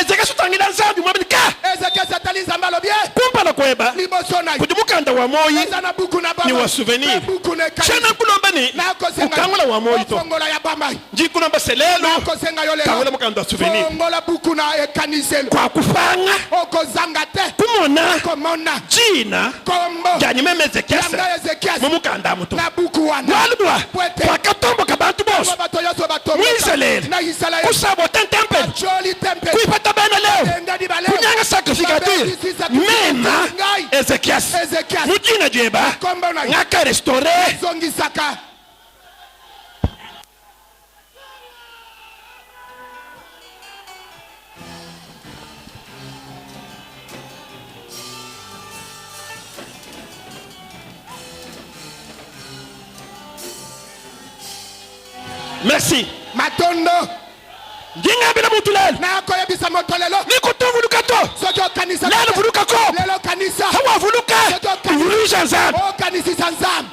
Ezekiel Sutangila nzambi mwabika Ezekiel Satali nzamba lobie kumpala kweba libosona kujimukanda wa moyi ezana buku na bomba ni wa souvenir chana kulomba ni ukangula wa moyi to kongola ya bamba njikulomba selelo kangula mukanda wa souvenir kongola buku na kanisel kwa kufanga okozanga te kumona jina kombo janyime Ezekiel mumukanda muto na buku wana walibwa kwa katombo kabantu boss mwiselele kusabota temple kuipata bana leo kunyanga sacrificature mema Ezekias mujina jeba ngaka restaurer zongisaka. Merci Matondo Jinga bila mutulel na ko yebisa motolelo nikutu vulukato sojo kanisa lelo vulukako lelo kanisa hawa vuluka vulusha nzambe o kanisa nzambe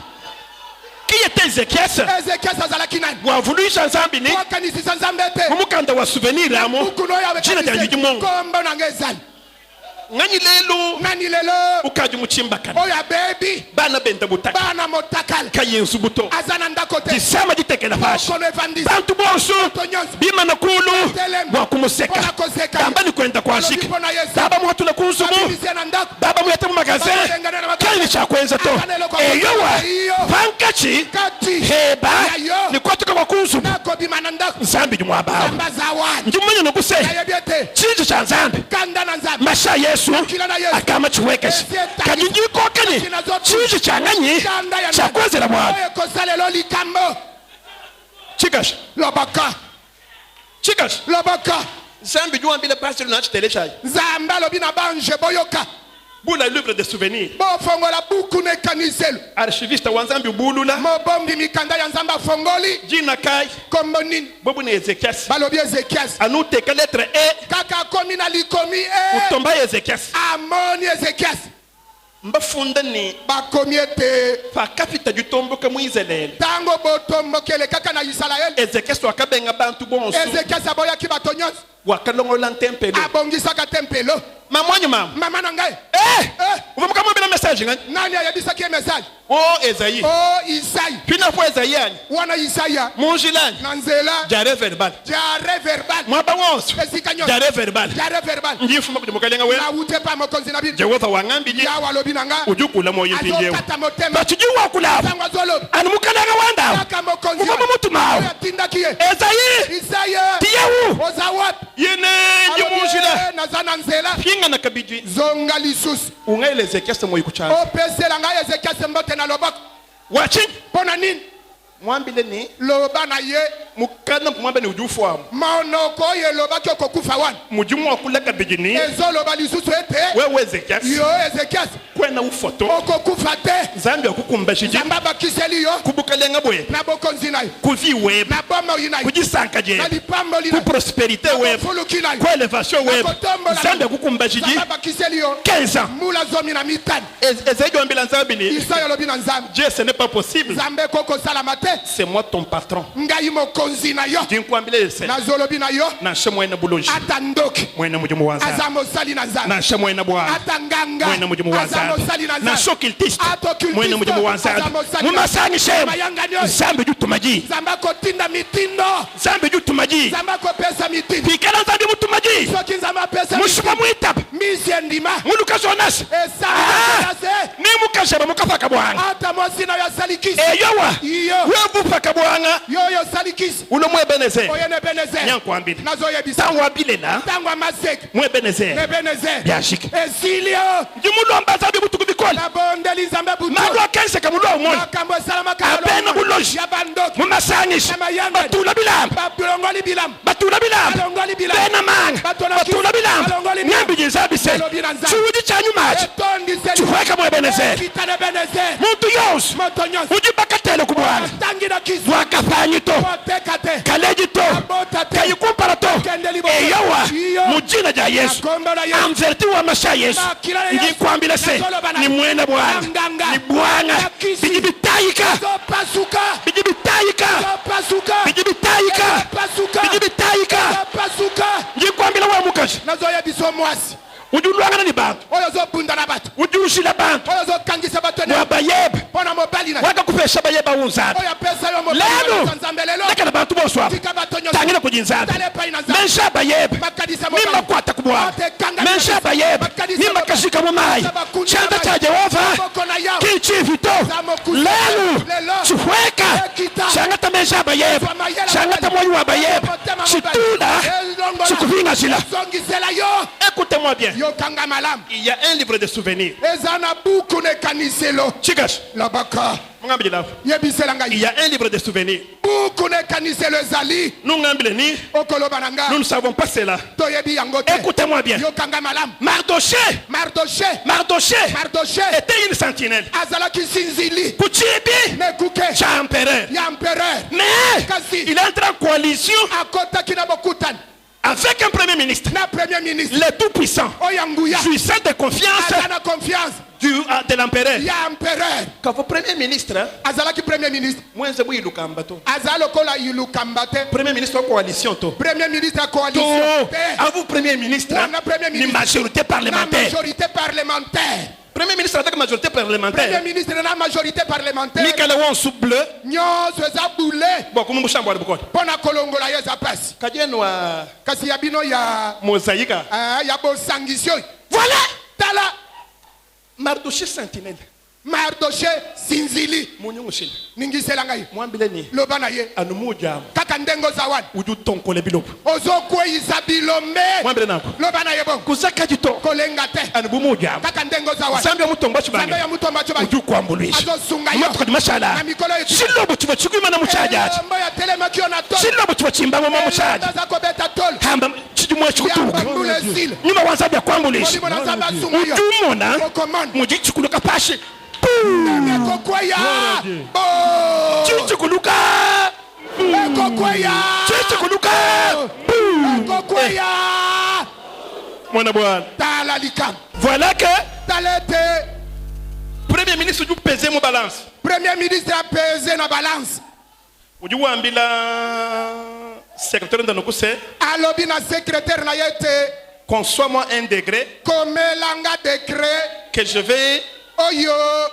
qui était Ezekiel azalakinan wa vulusha nzambe ni o kanisa nzambe te mumukanda wa souvenir amo china ya yujimongo komba nangezali ngani lelo ukaji muchimba kana oya baby bana benda butaka bana motakal kayensu buto azana ndakote disama ditekela fashi bantu bonso bima nakulu wa kumuseka bamba ni kwenda kwa shiki baba muhatu la kunsumu baba muyete mu magazin kali cha kwenza to eyowa pankachi heba ni kwatuka kwa kunsumu nako bima ndako nzambi jumwaba njumanya nokuse chinjo cha nzambi kanda na nzambi masha Yesu akama chiwekesha kanyinjiko kani chizi changanyi chakwezela mwana chikash lobaka zambi juambile pastor na chitelesha zamba lobina banje boyoka bula livre de souvenirs bo fongola buku ne kanisel archiviste wanzambi bulula mo bombi mikanda ya nzamba fongoli jina kai kombonini bobu ne Ezekias balobi Ezekias anute ka lettre e kaka komi na likomi e utomba Ezekias amoni Ezekias mbafunda ni bakomiete fa kapita du tombo ka muizelele tango botombo kele kaka na Israel Ezekias wakabenga bantu bonso Ezekias aboya kibatonyos wakalongola tempelo abongisaka tempelo mama nangai uvuka mbona message ngani nani ayabisa ki message Esaïe pina fo Esaïe wana Isaya munjilani nanzela jare verbal mwaba wonso jare verbal ndifuma kuti mukalenga we na utepa mokonzi nabi Jehova wangambi ya walobi nanga ujukula moyo mpinjewo bachijiwa kulava anu mukalenga wanda mama mutu mawo Esaïe tiyewu yene njimunjila nazana nzela pinga na kabidi zonga lisusu ungaile Ezekias moyi kuchana opesela ngai Ezekias mbote na loboko wachi pona nini mwambile ni loba na ye mukana mwambile ni ujufu wa maonoko ye loba kyoko kufa wana mujimu wa kula kabidi ni ezo loba lisusu ete wewe Ezekias yo Ezekias kwena ufoto okokufa te Nzambe akukumbashiji Nzamba kiseli yo kubukalenga bwe na bokonzi nayo kuvi web na bomo yinayo kujisanka je na lipambo ku linayo prosperité web ku elevation web Nzambe akukumbashiji Nzamba kiseli yo 15 ans mula zomi na mitani Ezekiel ambila Nzambe ni Isayo lobi na Nzambe Dieu ce n'est pas possible Nzambe koko salama te c'est moi ton patron ngai mokonzi na yo dinkwambile ese na zolobi na yo na shemwe bulonji ata ndoki mwena mujimu wanza azamo sali na Nzambe na shemwe na bwa ata nganga mwena mujimu wanza azamo sali na na Nzambe shokiltiste atokiltiste mwena mujimu wanza mumasani shem Nzambe jutumaji Nzambe kotinda mitindo Nzambe jutumaji Nzambe kopesa mitindo pikala Nzambe mutumaji soki Nzambe apesa mushuma muitaba misi ndima muluka zonasi ni mukashaba mukafaka bwanga ata mosina ya salikisi eyowa iyo wevu paka bwanga yoyo salikisi uno mwebeneze oyene beneze nyankwambile nazoyebisa tango abilela tango amaseke mwebeneze nebeneze byashika esilio ndimulomba Nzambe butuku bikola nabondeli Nzambe butu malwa kenseka mulwa umoni makambo esalama abena buloji ya bandoki mumasanyisha batula bilamba babulongoli bilamu batula bilamba balongoli bilamu bena manga batula bilamba nyambije zabise chudi chanyumaji chihweka mwebeneze kitane beneze muntu yose moto nyonso ujibakatele kubwana tangira kisu wakafanyito otekate kalejito kayikumparato eyowa mujina ja Yesu amverti wa masha Yesu ngikwambile se ni mwene bwana ni bwana bijibitayika bijibitayika bijibitayika bijibitayika ngikwambile wa mukaji nazoya biso mwasi ujulwangana ni bantu oyo zobunda na batu ujushila bantu oyo zokangisa batu ne wabayebe pona mobali na wakakupesha bayeba unzana oyo pesa yo mobali lelo Nzambe lelo lekana bantu boswa tangina kujinzana mensha bayebe mimba kwata kubwana mensha bayebe mimba kashika mumayi chanda cha Jehova kichivito lelo chihweka shangata mensha bayebe shangata moyo wa bayebe chitula chikuvinga zila écoutez-moi bien yokanga malamu il y a un livre de souvenirs ezana buku ne kaniselo chikash labaka il y a un livre de souvenirs buku ne kaniselo ezali nous okoloba nanga nous ne savons pas cela toyebi yango te écoutez-moi bien yokanga malamu Mardoché était une sentinelle azalaki sinzili kuchibi mekuke cha empereur ya empereur mais kasi il entre en coalition akotaki na bokutani avec un premier ministre le tout puissant jouissant de confiance de l'empereur quand vous premier ministre azalaki premier ministre mwenze buyilukamba to azalokola yilukamba te premier ministre en coalition to premier ministre coalition à vous premier ministre ni majorité parlementaire Premier ministre avec majorité parlementaire. Premier ministre na majorité parlementaire. Mikale won sou bleu. Nyonso eza boule. Bon comme mushamba bukot. Pona kolongola yeza passe. Kadieno wa kasi yabino ya mosaïka. Ya bosangisio. Voilà. Tala Mardoché sentinelle. Mardoché sinzili. Munyumushila. Ningisela ngai. Mwambile ni. Lobana ye. Anumuja. Kaka ndengo zawan. Uju tonkole bilopo. Ozokwe izabilombe. Mwambile nako. Lobana ye bon. Kusaka jito. Kolenga te. Anubumuja. Kaka ndengo zawan. Zambe mutomba chibanga. Zambe ya mutomba chibanga. Uju kwambulwisha. Azosunga yo. Matuka mashala. Na mikolo yetu. Shilobo chiba chikuma na muchajaji. Mboya telema kiona tol. Shilobo chiba chimba mama muchaji. Ndaza kobeta tol. Hamba chijumwa chikutuka. Nyuma wanzabi ya kwambulisha. Ujumona. Mujichukuluka pashi. Kokwaya Chichukuluka Kokwaya Chichukuluka Kokwaya Mwana bwana Tala likam. Voilà que Talete Premier ministre du peser mon balance. Premier ministre a pesé na balance. Uju ambila secrétaire de nokuse alobi na secrétaire na yete conçois-moi un décret komelanga décret que je vais oyo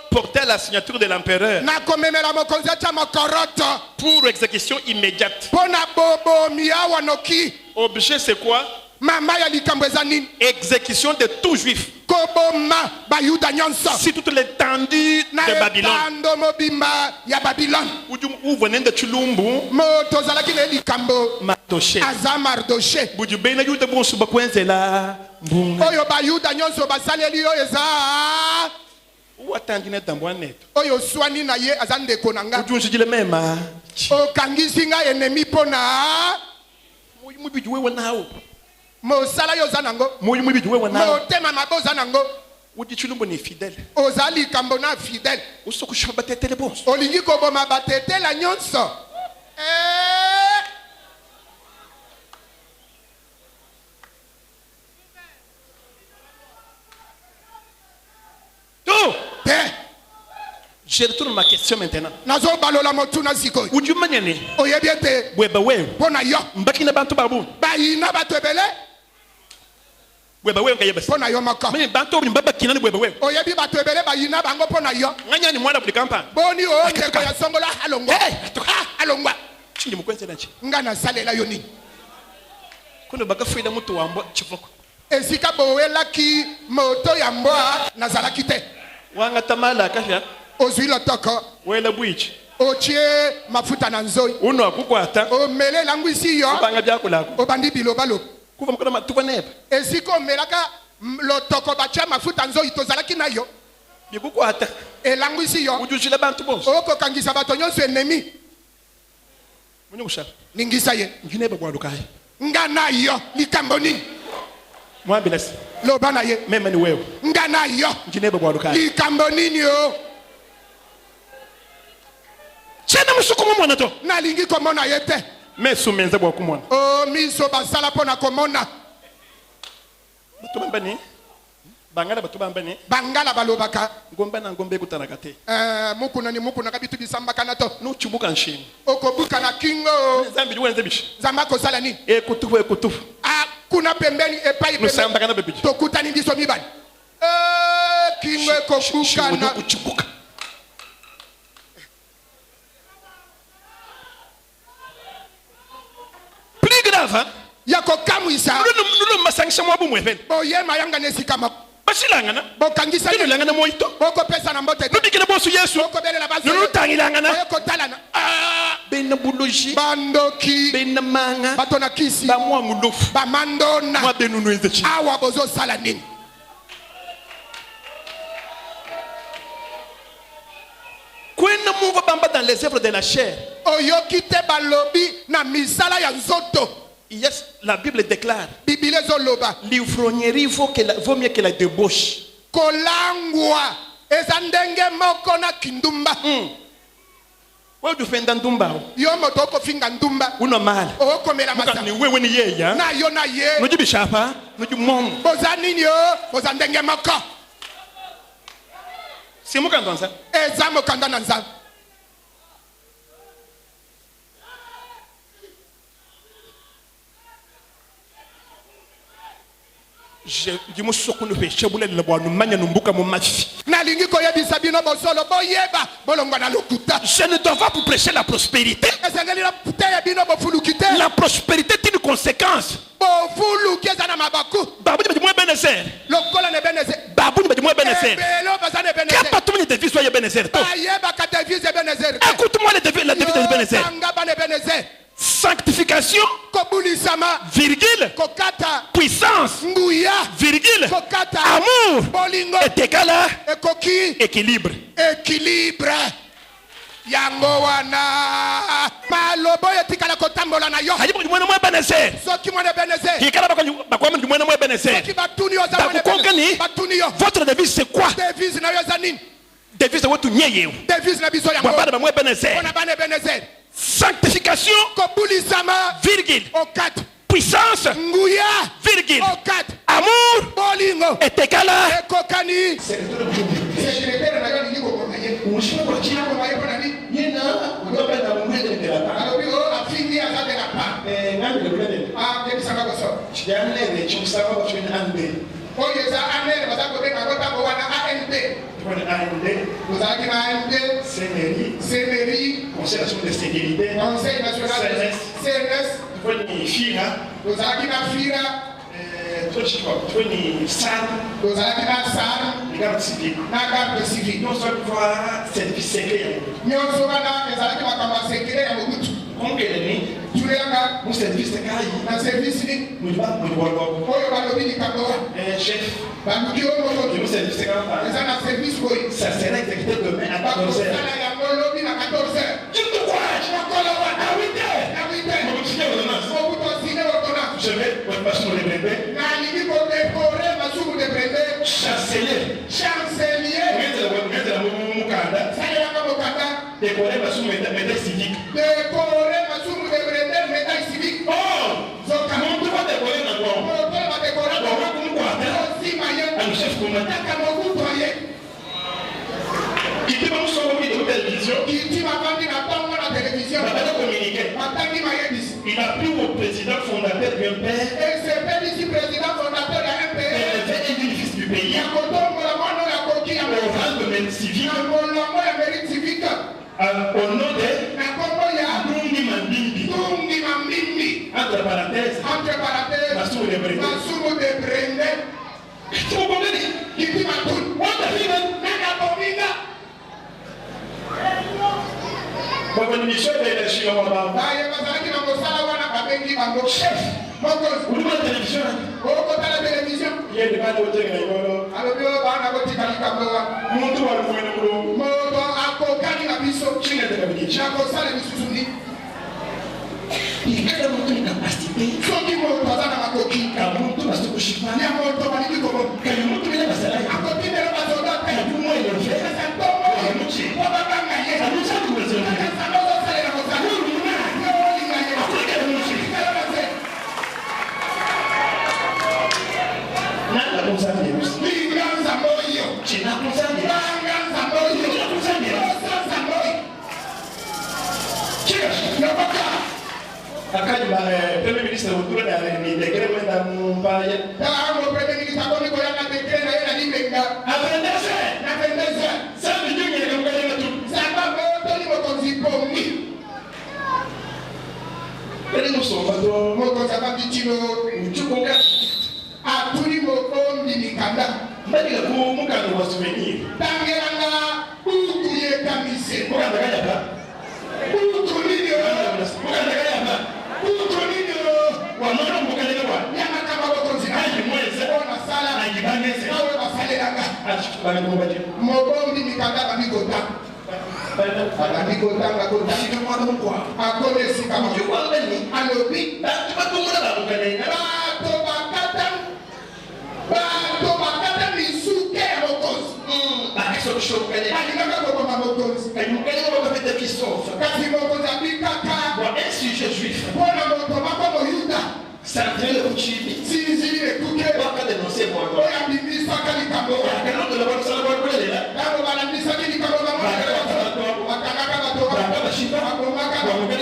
porter à la signature de l'empereur na komemela mokonzi atia mokoroto pour exécution immédiate. pona bobo miawa noki Objet c'est quoi? mama ya likambo eza nini? Exécution de tout juif. Si toute l'étendue de Babylone, où venez de Chulumbu, Mardoché, Boudjoubena Yuda Bonsuba Quenzela, Oyo bayuda nyonso basaleli oyo eza ou attendine d'amboanet. oyo swani na ye azande konanga Ujunji le mema. o kangisi nga enemi pona Mu bijuwe wanao. mo sala yo zanango Mu bijuwe wanao. mo tema maboza nango Udi Chulumbu ni fidèle. ozali kambona fidèle Usoku shambate telebons. olingi koboma batete la nyonso Je retourne ma question maintenant. nazo balola motuna sikoy Uju manyane. oyebiete Weba wewe. pona yo Mbakina bantu babu. bayina batwebele Weba wewe ngayebes. pona yo maka Mimi bantu mbaba kinani weba wewe. oyebi batwebele bayina bango pona yo Nganya ni mwana bulikampa. boni o ndeko ya songola halongo halongwa Chingi mukwenze nachi. ngana salela yo nini Kuno bagafuida mutu wambo chifoko. esika bowelaki moto ya mbwa nazalaki te Wanga tamala kafya. ozwi lotoko Wela bwich. otie mafuta na nzoi Uno akukwata. omele langwisi yo Banga byakulako. obandi bilobalo Kuva mukona matuba neba. esika omelaka lotoko batia mafuta nzoi tozalaki na yo Bikukwata. elangwisi yo Ujujile bantu bonso. okokangisa bato nyonso enemi Munyo kushara. ningisa ye Ngineba kwalukai. nga na yo likambo nini Mwabilasi. loba na ye Mema ni wewe. nga na yo Ngineba kwalukai. likambo nini o Chena musukumu mwana to. nalingi komona ye te Mesu menze bwa kumwana. o miso basala mpo na komona Batu bambani. Bangala batu bambani. bangala balobaka Ngomba na ngombe kutanaka te. mukuna ni mukuna kabitu bisambaka na to No chubuka nshini. okobuka na kingo Zambi wenze bishi. zamba kosala nini Ekutufu. kuna pembeni epai pembeni Nusamba kana bebishi. tokutani biso mibali kingo ekobuka na kuchubuka. Plus grave, ya kokamwisa nous masangisha mwabu mweveni. boyema yanga nesikama Bashilangana. bokangisa Kino langana moito. bokopesa na mbote Nudikina bosu Yesu. bokobelela baso Nunu tangilangana. oyokotalana Bena buluji. bandoki Bena manga. bato na kisi Ba mwa mulofu. bamandona Mwa benu nuenze chi. awa bozosala nini Kwena mungu bamba dans les œuvres de la chair. oyoki te balobi na misala ya nzoto Yes, la Bible déclare. bibili ezoloba L'ivrognerie vaut mieux que la débauche. kolangwa eza ndenge moko na kindumba Wewe ufenda ndumba. yo moto okofinga ndumba Uno mala. okomela Muka masa ni wewe ni yeye. na yo na ye Nuji bishapa. Nuji momu. boza nini yo boza ndenge moko Si muka ndonza. eza mokanda na nzambe Je me suis connu péché boule le bois nous mania nous buka mon mafi. nalingi koyebisa bino bosolo boyeba bolongwa na lokuta Je ne dois pas pour prêcher la prospérité. esengeli te bino bofuluki te La prospérité est une conséquence. bofuluki eza na mabaku Babu ni moins bénézer. lokola ne beneze Babu ni moins bénézer. ebelo baza ne Qu'est-ce beneze pas tout le monde devise soyez bénézer. bayebaka devise ebenezer Écoute-moi la devise de bénézer. tanga bana ebenezer Sanctification, kobulisama virgule, kokata puissance, nguya virgule, kokata amour bolingo est égal à ekoki équilibre. équilibre yango wana malobo oyo etikala kotambola na yo Hajibu ni mwana mwa bénézer. soki mwana ebenezer Kikala bakwa ni mwana mwa bénézer. soki batuni yo za mwana Bakukongani. ebenezer batuni yo Votre devise c'est quoi? devise na yo eza nini Devise wetu nyeye. devise na biso yango Baba ba mwa bénézer. mpona bana ebenezer Sanctification, kobulisama virgule, okata puissance, nguya virgule, okata amour bolingo est égal à ekokani sekretari na yo alingi kokoma ye kokoma ye mpona nini alobi o afingi aza de la part yebisanga koso oyo eza anere baza kobenga ngo ntango wana ANP ozalaki na ANP CNRI Conseil national CNS ozalaki na FIRA garde civile. Nous sommes voir service secret. Nous sommes donc mon service secret. Chef. Mon service secret. Ça sera exécuté demain à 14h. Tu me courage. À 8h. Je vais passer mon bébé. Chancelier. Décorer ma sous médaille civique. Oh! Mon droit décorer d'abord. Le chef commandant. Qui dit nous sommes mis de télévision. Il va communiquer. Il a pris au président fondateur du père. Et c'est le président fondateur du père. Il est un fils du pays. Au rang de mérite civique. Au nom de Tungi Mambimbi. Entre parenthèses. Masumu de Brende. Tu me comprends? Qui dit ma toune? What the hell? Kwa mission de l'énergie au Mabamba. Chef, vous voulez la télévision? Il y a des balles au téléphone. Il y a une capacité. Akali Premier ministre autour de la décret maintenant pas le Premier ministre a connu la décret na limenga na 22h ça veut dire que le gars tout ça va toni mokonzi pombi ele no so bato mokonzi abitino uchukonga atuli mokombi nikanda mbali la ku mukando wa souvenir tangelanga utuye kamise mukanda kaya utulini mukanda kaya wamana mukalewa nyama kama bokonzi aje mweze ona sala na jibaneze nawe basalelanga ashikubana kumbaje mobombi mikanda bigota bana bigota ngakota sikamwana mukwa akole sikama jukwaleni alobi batumuna bamukanena bato bakata misuke bokonzi bakiso shokane alingaka kwa bokonzi kanyukane kwa bafete kisofa kasi bokonzi abikaka wa sujet juif Sartre le Kuchini, si le Kuke, pas dénoncer moi. On a mis Sakali Kabo, quand on le voit sur la voie de là, on va la mise à qui Kabo, on va Kanaka, on va Shiba, on va Kanaka, on va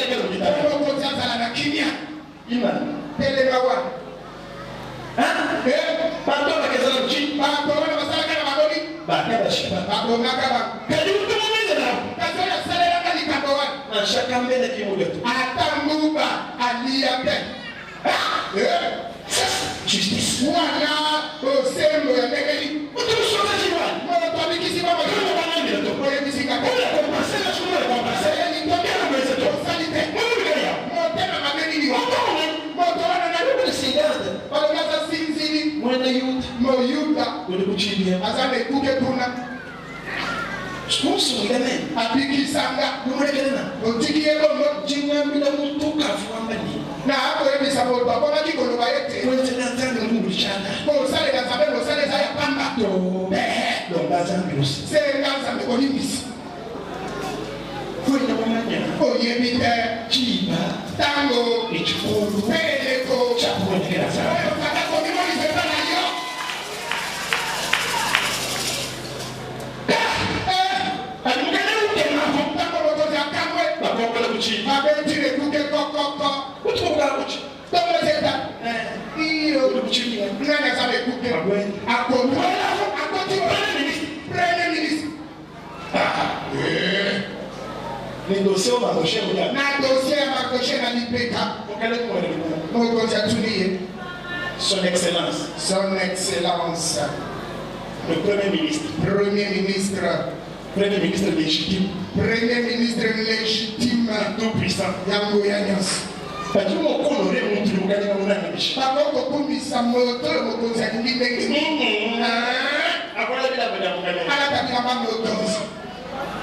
Kanaka, la Kinia, Iman, Telegawa. Hein? Pardon, la Kazanchi, pardon, la Masaka, la Magoli, Bakaba Shiba, Pardon, Makaba. Quand vous demandez là, quand on a salé la Kali Kabo, chacun met les Kimoudou. Atambuba, Aliape. Justice. Voilà, au sembo ya Megeli. Tu me sauves du mal. Moi, tu as dit qu'il s'y va. Tu me vas aller de toi. Tu me compenser la chose, la compenser. Il tombe bien mais c'est ton salité. Moi, tu m'as amené. Moi, tu as amené le cigare. Parce que ça sinzili. Moi, le youth. Moi, youth. Le bouchini. Azame kuke tuna. Sponsor gane. Apiki sanga. Nous le gana. Otiki ebo jinga bila mutu kafuambani. Na hapo hivi sababu baba kiko lo bayete kwa tena mungu chana kwa sale na sababu sale za ya pamba to ndo baza mbirusi senganza mkolimisi kwa ina mwanya oyebite chiba tango ichukuru peleko chakula kila saa kaka kwa mimi ni sana yo alimkana utema kwa tango loto ya kamwe bako kwa kuchi abetire kuke kokoko utukugaruchi tomo zeta iyo utukuchini nani asabe kuke akondola akoti premier ministre ni dossier wa dossier na dossier ma dossier na lipeka okale kwa ni moko ya tulie Son Excellence. Son Excellence. Le Premier ministre. Premier ministre. Premier ministre légitime. Premier ministre légitime. Tout puissant. Yango Yanyos. Parce que mon coloré mon truc, mon gars, mon ami. Papa, pour ça, mon tour, mon conseil, qui dit Après la vie, la madame, mon gars. À la table, la maman, mon conseil.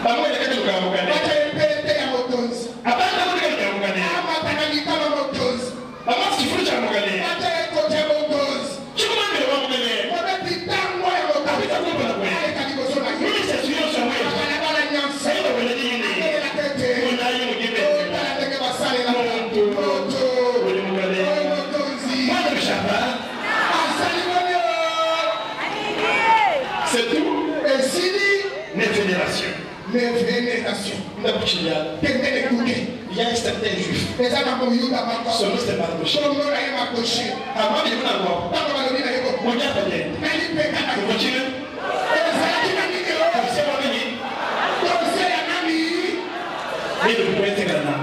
Maman, il y a quelqu'un qui a mon gars. Papa, il y a quelqu'un mon conseil. Après la vie, il y a mon gars. Maman, il y a quelqu'un mon conseil. Maman, si vous êtes mon gars. Papa, il y a quelqu'un mon conseil. Tu comment tu vas mon gars? Moi, je dis, tant moi, il y a mon conseil. Allez, quand il faut se marier. Oui, c'est sûr, c'est vrai. Papa, il y a pas la nuance. Ça y est, on va le dire. Allez, la tête. On a eu mon gars. Oh, t'as la tête qui va saler la main. C'est tout. Et si mes vénérations. Mes vénérations. Il y a un certain juif. Son nom c'était Mardoché. Avant de venir avoir. On y a pas bien. On continue. C'est pas fini. Et le point c'est Ghana.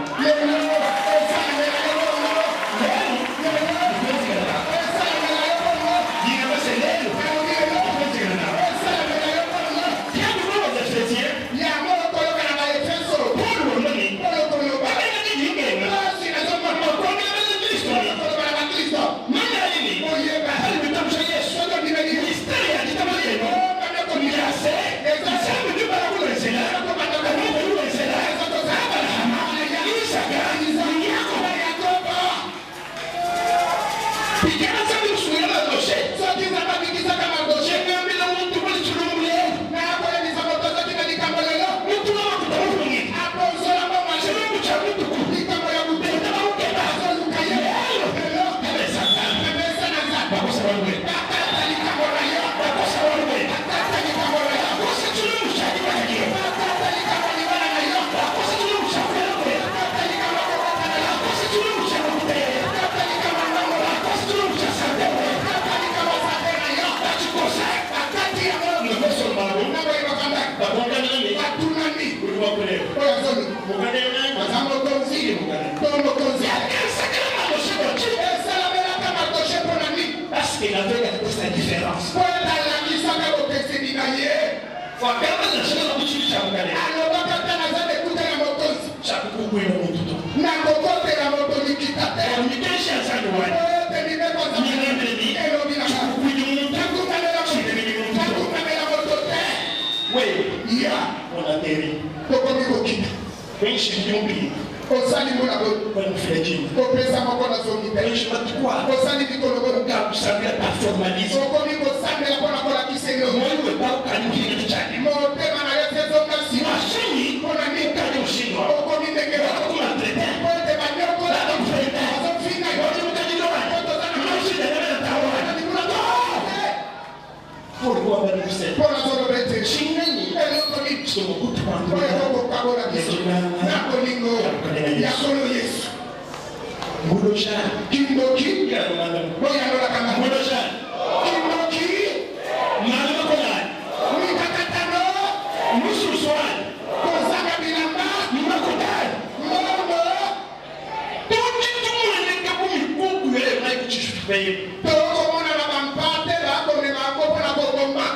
Parce qu'il avait la différence. Oui, on a péri. Oui, je suis oublié. Osali mona bo kwa mfreji kopesa makona zongita ishima tukwa osali dikolo bo kusambia performance okomi kosambela kona kola kiseno moyo ba kaniki kichani mote mana yete zonga si mashini kona ni kadi ushindwa okomi ndekera kuma trete pote banyoko la mfreta azofina yote mukadi doa foto zana mashini na tawa ni kuna to pour quoi bali kuse pour la zone bete shingani eloko ni somo kutupanda oyo kabora kiso na kolingo ya solo Yesu Mulosha Kindoki ya mwana boya ndola kama Mulosha Kindoki mwana kola mikakatano mususwali kozaka bilamba makodali mama tonji tumule ngabumi kuku yele mai kuchishupe to komona na bampate ba ko ne ba ko na ko bomba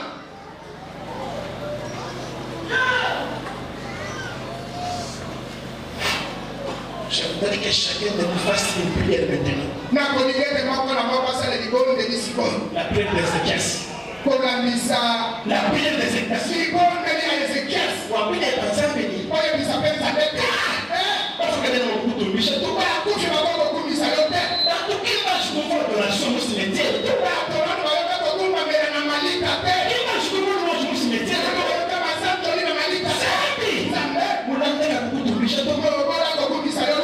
Je voudrais que chacun de nous fasse une prière maintenant. La prière d'Ézéchias. La prière d'Ézéchias. Ou après les pensées bénies. Parce que dans mon couteau, Michel, tout va à coup, je vais avoir beaucoup de misère. Dans tout quel match vous faites de la chambre au cimetière. Tout va à toi, nous allons faire beaucoup de mamère dans ma ligue à terre. Quel match vous faites au cimetière. Nous allons faire ma salle de l'île dans ma ligue à terre. Vous allez faire beaucoup de Michel, tout va à beaucoup de misère. Vous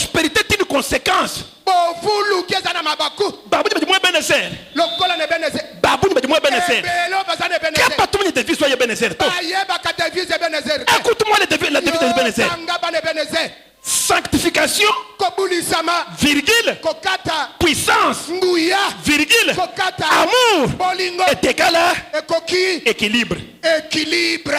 prospérité est une conséquence. bofulu kieza na mabaku Babuni badi mwa Ebenezer. lokola ne Ebenezer Babuni badi mwa Ebenezer. ebelo bazana Ebenezer Qu'est-ce que tu me dis, soyez Ebenezer? ayeba ka devise Ebenezer Écoute-moi la devise de Ebenezer. tanga ba Ebenezer Sanctification, kobulisama virgule, kokata puissance, nguya virgule, kokata amour bolingo est égal à ekoki équilibre. équilibre